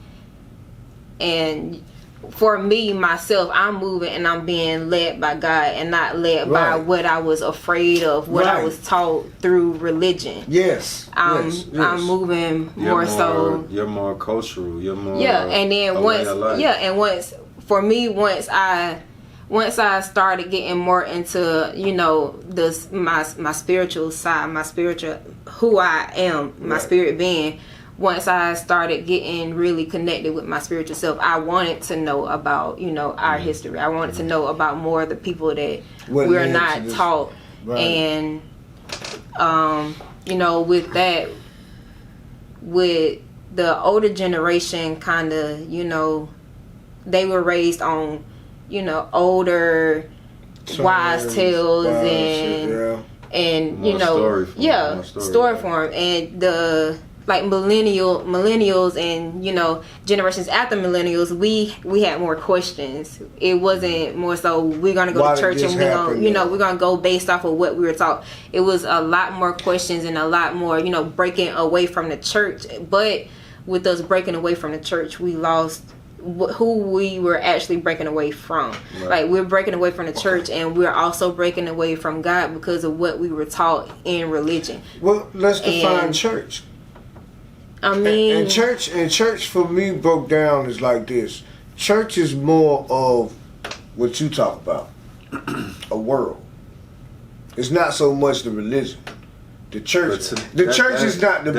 [SPEAKER 3] and for me myself, I'm moving and I'm being led by God and not led by what I was afraid of, what I was taught through religion.
[SPEAKER 2] Yes.
[SPEAKER 3] I'm moving more so.
[SPEAKER 1] You're more cultural. You're more
[SPEAKER 3] and then once I started getting more into, you know, this my spiritual side, my spiritual who I am, my spirit being. Once I started getting really connected with my spiritual self, I wanted to know about, you know, our history. I wanted to know about more of the people that we're not taught. Right. And, you know, with that, with the older generation kind of, you know, they were raised on, you know, older wise tales and you know, story form. And the like millennials and, you know, generations after millennials, we had more questions. It wasn't more so we're gonna go to church and we're gonna go based off of what we were taught. It was a lot more questions and a lot more, you know, breaking away from the church. But with us breaking away from the church, we lost who we were actually breaking away from. Like, we're breaking away from the church, and we're also breaking away from God because of what we were taught in religion.
[SPEAKER 2] Well, let's define church.
[SPEAKER 3] I mean,
[SPEAKER 2] and church for me broke down is like this. Church is more of what you talk about, a world. It's not so much the religion. The church, is not the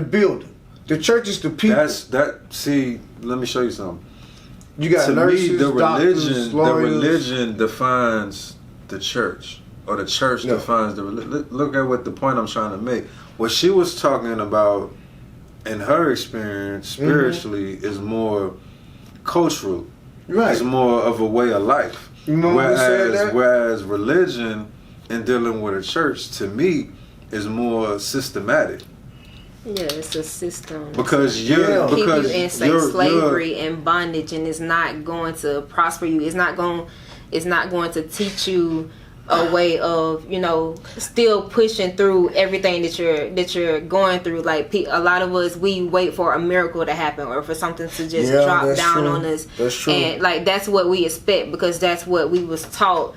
[SPEAKER 2] building. The church is the people.
[SPEAKER 1] See, let me show you something.
[SPEAKER 2] You got nurses,
[SPEAKER 1] me, the
[SPEAKER 2] doctors, lawyers.
[SPEAKER 1] The religion defines the church, or the church defines the religion. Look at what the point I'm trying to make. What she was talking about in her experience spiritually is more cultural. Right. It's more of a way of life. Whereas religion and dealing with a church, to me, is more systematic.
[SPEAKER 3] Yeah, it's a system.
[SPEAKER 1] Because keep you
[SPEAKER 3] in slavery and bondage, and it's not going to prosper you. It's not going to teach you a way of, you know, still pushing through everything that you're going through. Like, a lot of us, we wait for a miracle to happen or for something to just drop down on us.
[SPEAKER 2] That's true.
[SPEAKER 3] And like, that's what we expect because that's what we was taught.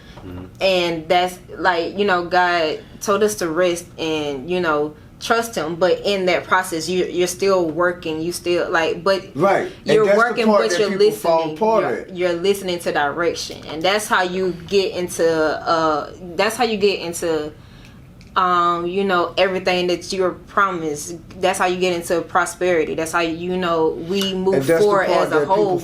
[SPEAKER 3] And that's like, you know, God told us to rest and, you know, trust him, but in that process you're still working, you still like, but you're working, but you're listening. You're listening to direction, and that's how you get into you know, everything that you're promised. That's how you get into prosperity. That's how, you know, we move forward as a whole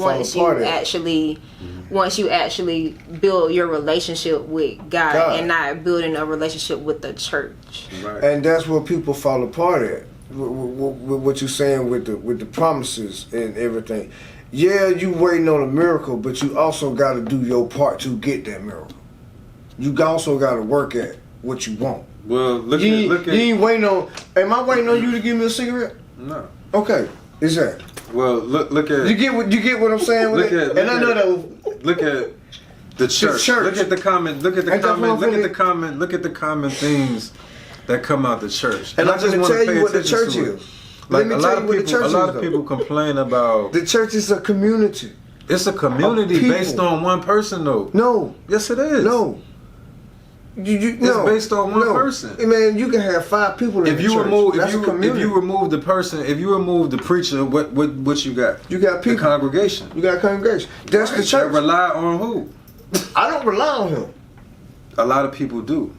[SPEAKER 3] once you actually build your relationship with God and not building a relationship with the church.
[SPEAKER 2] Right. And that's where people fall apart at. What you're saying with the promises and everything. Yeah, you waiting on a miracle, but you also got to do your part to get that miracle. You also got to work at what you want.
[SPEAKER 1] Well, look at
[SPEAKER 2] you ain't waiting on. Am I waiting on you to give me a cigarette?
[SPEAKER 1] No.
[SPEAKER 2] Okay, exactly.
[SPEAKER 1] Well, look at
[SPEAKER 2] you get what I'm saying with it. And I know that.
[SPEAKER 1] Look at the church. Look at the common. Look at the common things that come out the church.
[SPEAKER 2] And I just want to tell you what the church is.
[SPEAKER 1] Like, a lot of people complain about
[SPEAKER 2] the church is a community.
[SPEAKER 1] It's a community based on one person, though.
[SPEAKER 2] No.
[SPEAKER 1] Yes, it is.
[SPEAKER 2] No.
[SPEAKER 1] It's based on one person.
[SPEAKER 2] Man, you can have 5 people in the church.
[SPEAKER 1] If you remove the person, if you remove the preacher, what you got? You got people. The congregation.
[SPEAKER 2] You got a congregation. That's the church.
[SPEAKER 1] That rely on who?
[SPEAKER 2] I don't rely on him.
[SPEAKER 1] A lot of people do.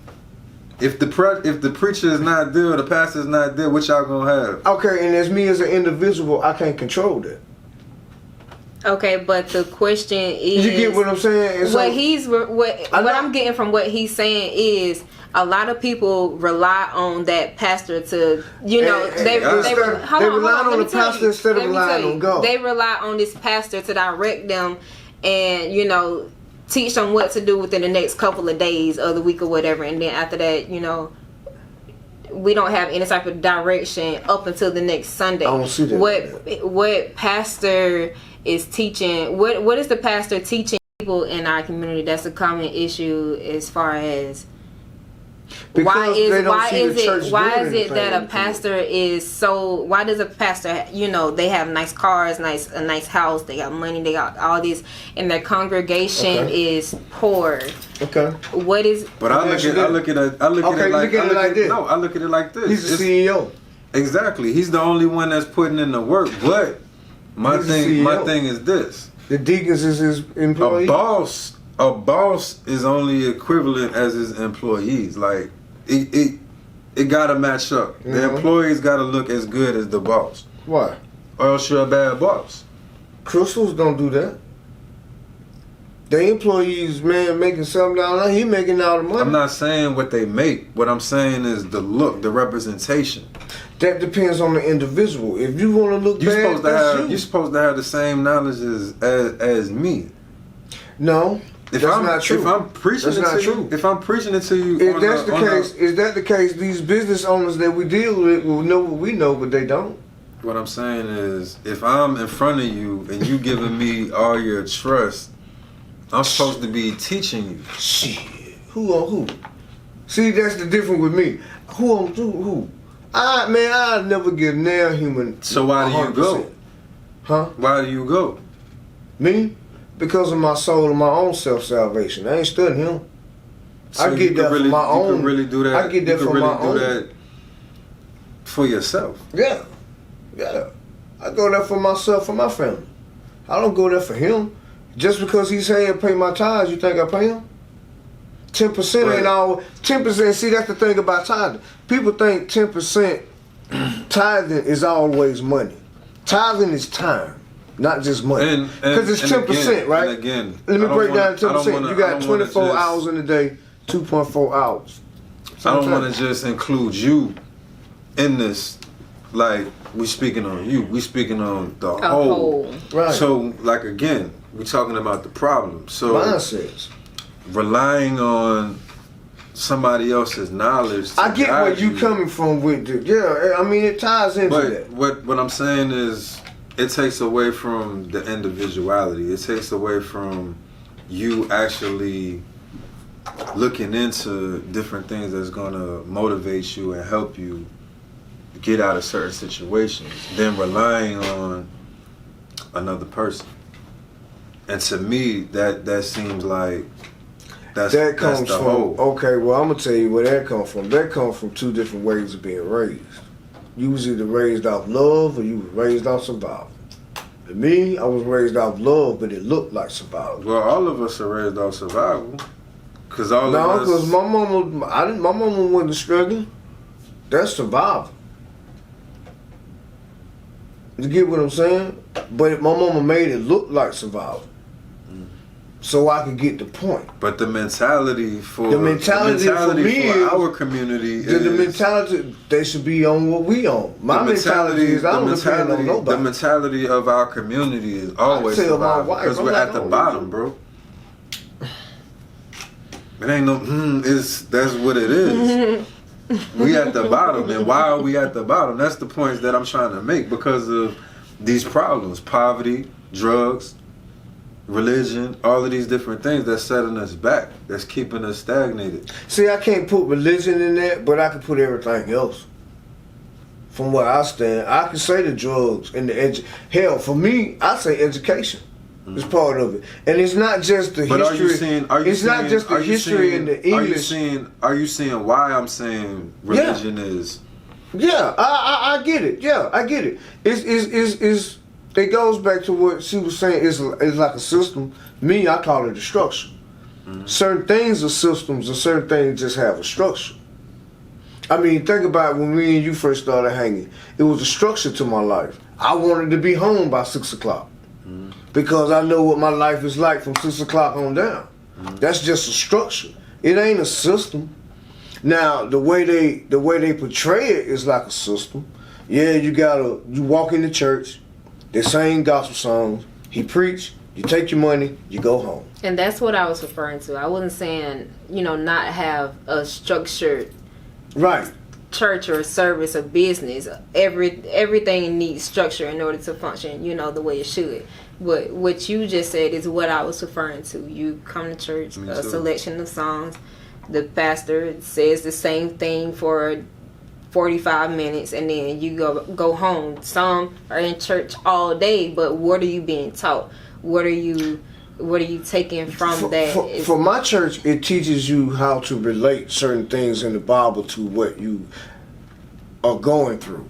[SPEAKER 1] If the preacher is not there, or the pastor is not there, what y'all gonna have?
[SPEAKER 2] Okay, and as me as an individual, I can't control that.
[SPEAKER 3] Okay, but the question is,
[SPEAKER 2] you get what I'm saying?
[SPEAKER 3] What I'm getting from what he's saying is, a lot of people rely on that pastor to, you know, they rely on the pastor instead of relying on God. They rely on this pastor to direct them and, you know, teach them what to do within the next couple of days or the week or whatever, and then after that, you know, we don't have any type of direction up until the next Sunday.
[SPEAKER 2] I don't see that.
[SPEAKER 3] What pastor is teaching? What is the pastor teaching people in our community? That's a common issue as far as Why
[SPEAKER 2] Because they
[SPEAKER 3] is
[SPEAKER 2] don't see the church
[SPEAKER 3] why
[SPEAKER 2] doing
[SPEAKER 3] is it
[SPEAKER 2] anything
[SPEAKER 3] that a
[SPEAKER 2] with it.
[SPEAKER 3] pastor is so? Why does a pastor, they have nice cars, a nice house, they got money, they got all this, and their congregation is poor?
[SPEAKER 2] Okay.
[SPEAKER 3] What is?
[SPEAKER 1] But I look at it like this. No, I look at it like this.
[SPEAKER 2] He's the CEO.
[SPEAKER 1] Exactly. He's the only one that's putting in the work. But my
[SPEAKER 2] He's the
[SPEAKER 1] my
[SPEAKER 2] CEO.
[SPEAKER 1] thing is this.
[SPEAKER 2] The deacons is his employee.
[SPEAKER 1] A boss is only equivalent as his employees. Like it gotta match up. The
[SPEAKER 2] Mhm.
[SPEAKER 1] employees gotta look as good as the boss,
[SPEAKER 2] Why?
[SPEAKER 1] or else you're a bad boss.
[SPEAKER 2] Crystals don't do that. The employees, man, making $7, he making all the money.
[SPEAKER 1] I'm not saying what they make. What I'm saying is the look, the representation.
[SPEAKER 2] That depends on the individual. If you want to look bad, that's you.
[SPEAKER 1] You're supposed to have the same knowledge as me.
[SPEAKER 2] No, that's not true.
[SPEAKER 1] If I'm preaching
[SPEAKER 2] That's
[SPEAKER 1] it
[SPEAKER 2] not
[SPEAKER 1] to
[SPEAKER 2] true.
[SPEAKER 1] you, if I'm preaching it to you,
[SPEAKER 2] If that's the case, is that the case? These business owners that we deal with will know what we know, but they don't.
[SPEAKER 1] what I'm saying is, if I'm in front of you and you giving me all your trust, I'm supposed to be teaching you.
[SPEAKER 2] Shit, who on who? See, that's the difference with me. Who on who? I never get nail human.
[SPEAKER 1] So why do you go?
[SPEAKER 2] 100%. Huh?
[SPEAKER 1] Why do you go?
[SPEAKER 2] Me? Because of my soul and my own self-salvation. I ain't studying him.
[SPEAKER 1] So
[SPEAKER 2] I get that for my own.
[SPEAKER 1] You can really do that.
[SPEAKER 2] I get that
[SPEAKER 1] you can
[SPEAKER 2] for
[SPEAKER 1] really
[SPEAKER 2] my
[SPEAKER 1] do
[SPEAKER 2] own.
[SPEAKER 1] that for yourself.
[SPEAKER 2] Yeah. I go there for myself and my family. I don't go there for him. Just because he's saying pay my tithes, you think I pay him? 10% ain't all. 10%. See, that's the thing about tithing. People think 10% tithing is always money. Tithing is time, not just money. Because it's 10%, right?
[SPEAKER 1] And again,
[SPEAKER 2] let me break down 10%.
[SPEAKER 1] Wanna,
[SPEAKER 2] you got 24 hours in a day, 2.4 hours.
[SPEAKER 1] I don't want to just include you in this. Like, we speaking on you. We speaking on the whole.
[SPEAKER 2] Right.
[SPEAKER 1] So, like, again, we talking about the problem. So
[SPEAKER 2] mindsets.
[SPEAKER 1] Relying on somebody else's knowledge.
[SPEAKER 2] I get where you coming from with it. Yeah, I mean, it ties into that.
[SPEAKER 1] What I'm saying is, it takes away from the individuality. It takes away from you actually looking into different things that's going to motivate you and help you get out of certain situations, than relying on another person. And to me, that seems like
[SPEAKER 2] that comes
[SPEAKER 1] the
[SPEAKER 2] from
[SPEAKER 1] whole.
[SPEAKER 2] Okay, well, I'm gonna tell you where that comes from. That comes from two different ways of being raised. You was either raised off love or you was raised off survival. And me, I was raised off love, but it looked like survival.
[SPEAKER 1] Well, all of us are raised off survival, because
[SPEAKER 2] because my mama wasn't struggling. That's survival. You get what I'm saying? But my mama made it look like survival, so I could get the point.
[SPEAKER 1] But the mentality for
[SPEAKER 2] for me is
[SPEAKER 1] our community is
[SPEAKER 2] the mentality they should be on what we on. My mentality is I don't depend on nobody.
[SPEAKER 1] The mentality of our community is always
[SPEAKER 2] I tell my
[SPEAKER 1] survival,
[SPEAKER 2] wife,
[SPEAKER 1] because
[SPEAKER 2] I'm
[SPEAKER 1] we're
[SPEAKER 2] like,
[SPEAKER 1] at the
[SPEAKER 2] oh,
[SPEAKER 1] bottom, bro. It ain't no that's what it is. We at the bottom, and why are we at the bottom? That's the points that I'm trying to make, because of these problems: poverty, drugs, religion, all of these different things that's setting us back, that's keeping us stagnated.
[SPEAKER 2] See, I can't put religion in that, but I can put everything else. From where I stand, I can say the drugs and the hell. For me, I say education is part of it, and it's not just the history. It's not just the history and the English.
[SPEAKER 1] Are you seeing why I'm saying religion is?
[SPEAKER 2] Yeah, I get it. Yeah, I get it. It's it goes back to what she was saying. It's like a system. Me, I call it a structure. Mm-hmm. Certain things are systems, and certain things just have a structure. I mean, think about when me and you first started hanging. It was a structure to my life. I wanted to be home by 6 o'clock. Mm-hmm. Because I know what my life is like from 6 o'clock on down. Mm-hmm. That's just a structure. It ain't a system. Now, the way they portray it is like a system. Yeah, you walk into church, they sing gospel songs, he preach, you take your money, you go home.
[SPEAKER 3] And that's what I was referring to. I wasn't saying, not have a structured church or service or business. Everything needs structure in order to function, the way it should. But what you just said is what I was referring to. You come to church, a selection of songs, the pastor says the same thing for 45 minutes and then you go home. Some are in church all day, but what are you being taught? What are you taking from that?
[SPEAKER 2] For my church, it teaches you how to relate certain things in the Bible to what you are going through.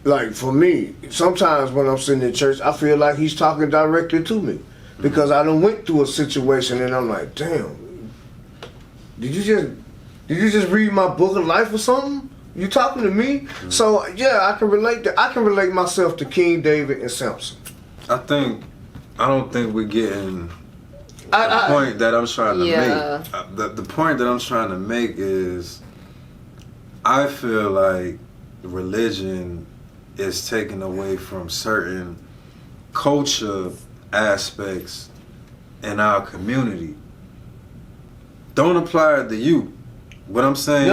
[SPEAKER 2] Like for me, sometimes when I'm sitting in church, I feel like he's talking directly to me because I done went through a situation and I'm like, damn, did you just read my book of life or something? You talking to me? Mm-hmm. So yeah, I can relate myself to King David and Samson.
[SPEAKER 1] I don't think we're getting the point that I'm trying to make. The point that I'm trying to make is I feel like religion is taken away from certain culture aspects in our community. Don't apply it to you. What I'm saying is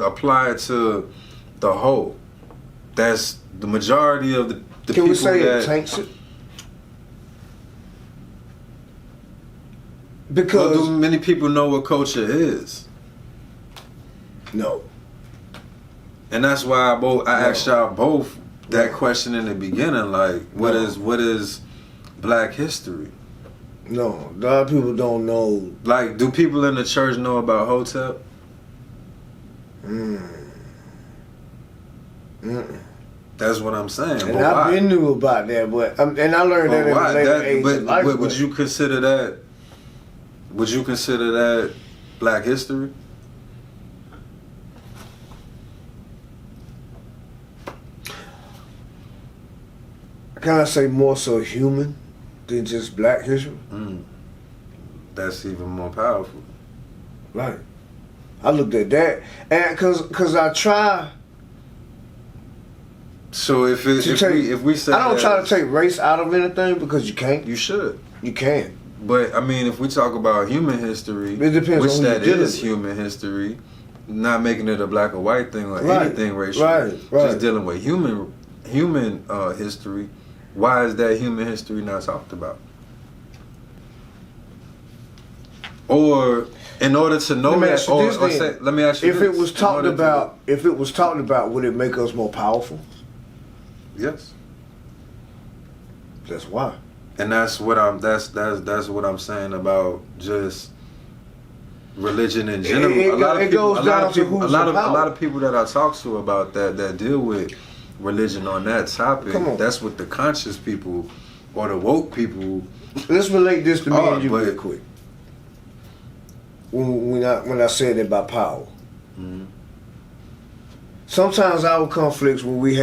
[SPEAKER 1] apply it to the whole. That's the majority of the
[SPEAKER 2] Can
[SPEAKER 1] people
[SPEAKER 2] we say
[SPEAKER 1] that
[SPEAKER 2] it tanks it? Because
[SPEAKER 1] do many people know what culture is?
[SPEAKER 2] No.
[SPEAKER 1] And that's why I asked y'all both that question in the beginning, like what is Black history?
[SPEAKER 2] No, a lot of people don't know.
[SPEAKER 1] Like, do people in the church know about Hotep? That's what I'm saying.
[SPEAKER 2] And I've been knew about that, but and I learned that in the later age of life.
[SPEAKER 1] But would you consider that? Would you consider that Black history?
[SPEAKER 2] Can I say more so human than just Black history?
[SPEAKER 1] That's even more powerful.
[SPEAKER 2] Right. I looked at that, and cause I try.
[SPEAKER 1] So if we say
[SPEAKER 2] I don't try to take race out of anything because you can't.
[SPEAKER 1] You should.
[SPEAKER 2] You can.
[SPEAKER 1] But I mean, if we talk about human history,
[SPEAKER 2] it depends
[SPEAKER 1] which
[SPEAKER 2] on
[SPEAKER 1] that
[SPEAKER 2] who
[SPEAKER 1] is human history, not making it a black or white thing or anything racial.
[SPEAKER 2] Right.
[SPEAKER 1] Just dealing with human history. Why is that human history not talked about? Or in order to know that, let me ask you
[SPEAKER 2] this: if it was talked about, would it make us more powerful?
[SPEAKER 1] Yes.
[SPEAKER 2] That's why.
[SPEAKER 1] And that's what I'm saying about just religion in general. A lot of people that I talk to about that deal with religion on that topic. That's what the conscious people or the woke people.
[SPEAKER 2] Let's relate this to me and you real quick. When I said that about power.
[SPEAKER 1] Mm-hmm.
[SPEAKER 2] Sometimes our conflicts when we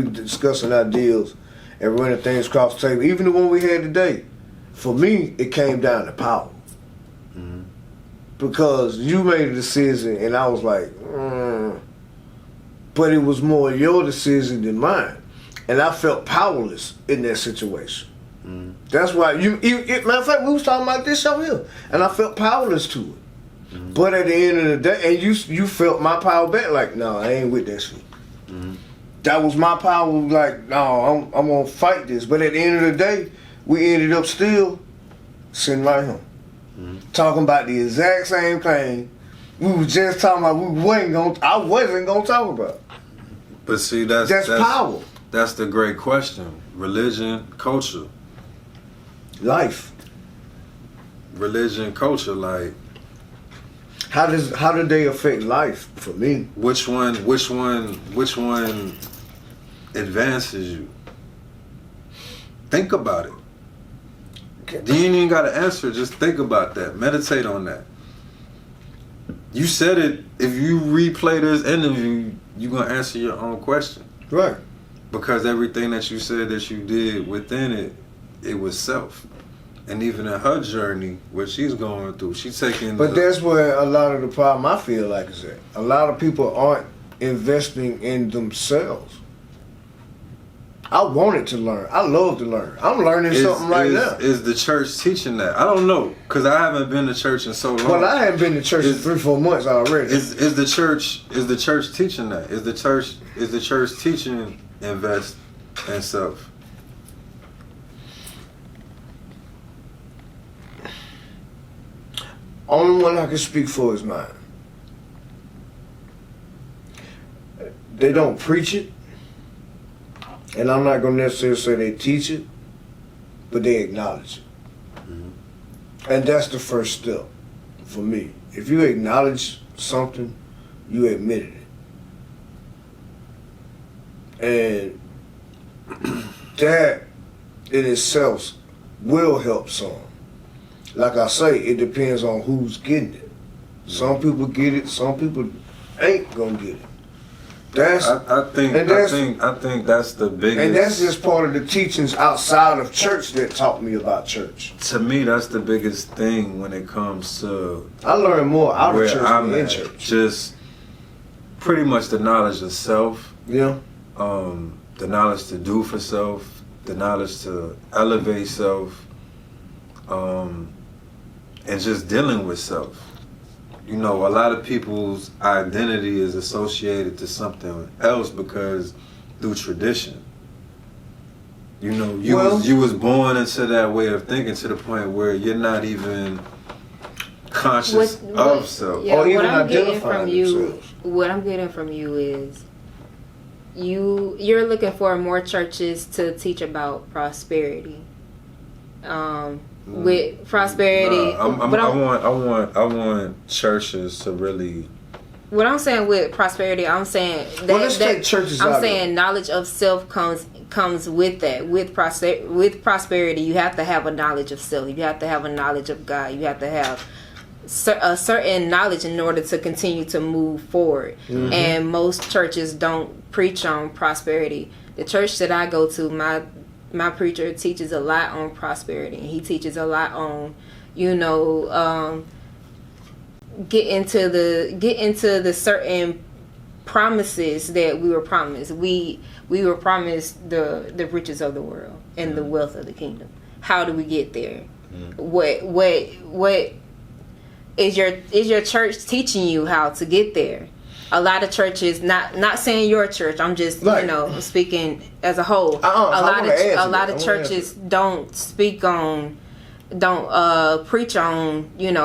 [SPEAKER 2] discussing our deals and running things across the table, even the one we had today, for me it came down to power.
[SPEAKER 1] Mm-hmm.
[SPEAKER 2] Because you made a decision and I was like, but it was more your decision than mine, and I felt powerless in that situation.
[SPEAKER 1] Mm-hmm.
[SPEAKER 2] That's why matter of fact, we was talking about this show here, and I felt powerless to it. Mm-hmm. But at the end of the day, and you felt my power back. Like, no, I ain't with that shit.
[SPEAKER 1] Mm-hmm.
[SPEAKER 2] That was my power. Like, no, I'm gonna fight this. But at the end of the day, we ended up still sitting right here, talking about the exact same thing we was just talking about. I wasn't gonna talk about.
[SPEAKER 1] But see, that's
[SPEAKER 2] power.
[SPEAKER 1] That's the great question. Religion, culture.
[SPEAKER 2] Life.
[SPEAKER 1] Religion, culture, like
[SPEAKER 2] how do they affect life for me?
[SPEAKER 1] Which one advances you? Think about it. You ain't even gotta answer, just think about that. Meditate on that. You said it. If you replay this interview, you're gonna answer your own question.
[SPEAKER 2] Right.
[SPEAKER 1] Because everything that you said that you did within it was self. And even in her journey, what she's going through, she's taking.
[SPEAKER 2] But that's where a lot of the problem I feel like is at. A lot of people aren't investing in themselves. I wanted to learn. I love to learn. I'm learning something right now.
[SPEAKER 1] Is the church teaching that? I don't know, because I haven't been to church in so long.
[SPEAKER 2] Well, I haven't been to church in 3-4 months already.
[SPEAKER 1] Is the church teaching that? Is the church teaching invest in self?
[SPEAKER 2] Only one I can speak for is mine. They don't preach it, and I'm not gonna necessarily say they teach it, but they acknowledge it. Mm-hmm. And that's the first step for me. If you acknowledge something, you admitted it. And that in itself will help some. Like I say, it depends on who's getting it. Some people get it, some people ain't gonna get it.
[SPEAKER 1] I think that's the biggest.
[SPEAKER 2] And that's just part of the teachings outside of church that taught me about church.
[SPEAKER 1] To me, that's the biggest thing when it comes to.
[SPEAKER 2] I learned more out of church than in
[SPEAKER 1] at.
[SPEAKER 2] church.
[SPEAKER 1] Just pretty much the knowledge of self.
[SPEAKER 2] Yeah.
[SPEAKER 1] The knowledge to do for self, the knowledge to elevate self, and just dealing with self. You know, a lot of people's identity is associated to something else because through tradition. You know, you was born into that way of thinking to the point where you're not even conscious of self.
[SPEAKER 3] Yeah,
[SPEAKER 2] or even
[SPEAKER 3] what I'm getting
[SPEAKER 2] identifying
[SPEAKER 3] from you,
[SPEAKER 2] themselves.
[SPEAKER 3] what I'm getting from you is you're looking for more churches to teach about prosperity. With prosperity,
[SPEAKER 1] I want churches to really.
[SPEAKER 3] What I'm saying with prosperity, I'm saying that,
[SPEAKER 2] Well, let's take churches
[SPEAKER 3] I'm
[SPEAKER 2] out
[SPEAKER 3] saying knowledge of self comes with that. With prosperity, you have to have a knowledge of self. You have to have a knowledge of God. You have to have a certain knowledge in order to continue to move forward. Mm-hmm. And most churches don't preach on prosperity. The church that I go to, my preacher teaches a lot on prosperity. He teaches a lot on, get into the certain promises that we were promised. We were promised the riches of the world and the wealth of the kingdom. How do we get there? What is your church teaching you how to get there? A lot of churches, not saying your church, I'm just speaking as a whole. A lot of churches don't preach on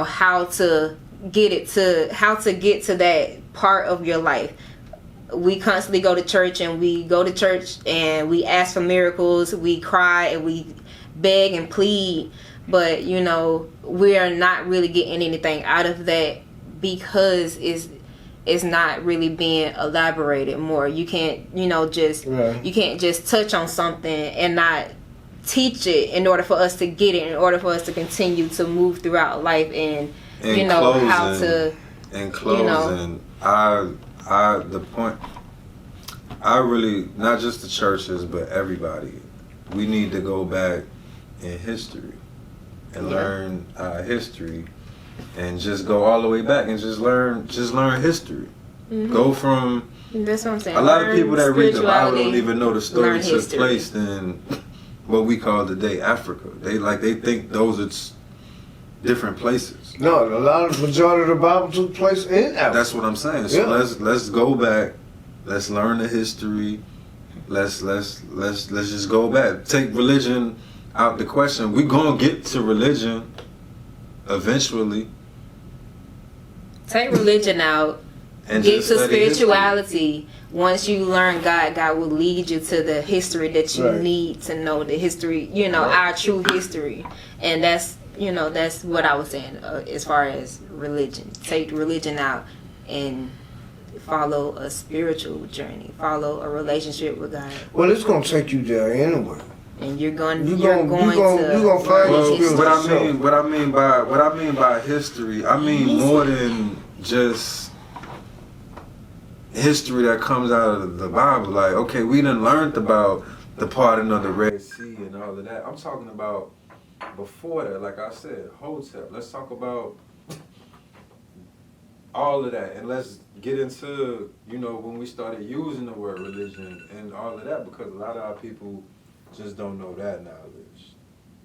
[SPEAKER 3] how to get to that part of your life. We constantly go to church and we ask for miracles, we cry and we beg and plead, but we are not really getting anything out of that because it's not really being elaborated more. You can't you can't just touch on something and not teach it in order for us to get it, in order for us to continue to move throughout life and how to.
[SPEAKER 1] In closing, the point, I really, not just the churches, but everybody, we need to go back in history and learn history and just go all the way back and just learn history. Mm-hmm. Go from,
[SPEAKER 3] that's what I'm saying.
[SPEAKER 1] A lot of people that read the Bible don't even know the story took place in what we call today Africa. They think those are different places.
[SPEAKER 2] No, a lot of the majority of the Bible took place in Africa.
[SPEAKER 1] That's what I'm saying. So let's go back. Let's learn the history. Let's just go back. Take religion out the question. We're gonna get to religion eventually.
[SPEAKER 3] Take religion out. And get to spirituality. Once you learn God will lead you to the history that you need to know. The history, our true history, and that's what I was saying as far as religion. Take religion out and follow a spiritual journey. Follow a relationship with God.
[SPEAKER 2] Well, it's gonna take you there anyway.
[SPEAKER 3] And you're going to
[SPEAKER 2] find
[SPEAKER 1] what I mean by history, I mean more than just history that comes out of the Bible. Like, okay, we done learned about the parting of the Red Sea and all of that. I'm talking about before that, like I said, Hotep. Let's talk about all of that, and let's get into when we started using the word religion and all of that, because a lot of our people just don't know that knowledge.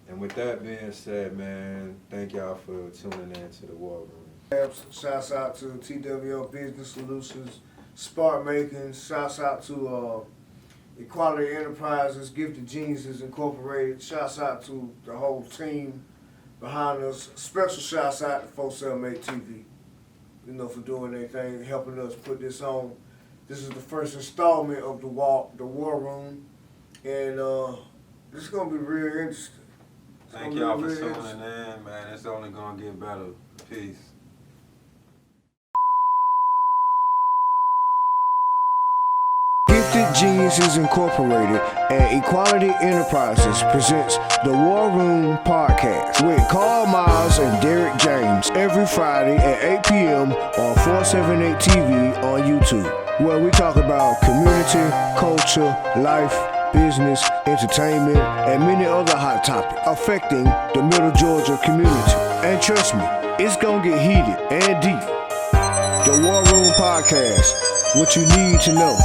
[SPEAKER 1] And with that being said, man, thank y'all for tuning in to the War Room.
[SPEAKER 2] Shouts out to TWO Business Solutions, Spark Making. Shouts out to Equality Enterprises, Gifted Geniuses Incorporated. Shouts out to the whole team behind us. Special shouts out to 478 TV, for doing their thing, helping us put this on. This is the first installment of the War Room, and this is gonna be real interesting.
[SPEAKER 1] Thank y'all for tuning in, man. It's only gonna get better. Peace.
[SPEAKER 2] Gifted Geniuses Incorporated and Equality Enterprises presents the War Room Podcast with Carl Miles and Derek James every Friday at 8 p.m. on 478 TV on YouTube, where we talk about community, culture, life, business, entertainment, and many other hot topics affecting the Middle Georgia community. And trust me, it's gonna get heated and deep. The War Room Podcast, what you need to know.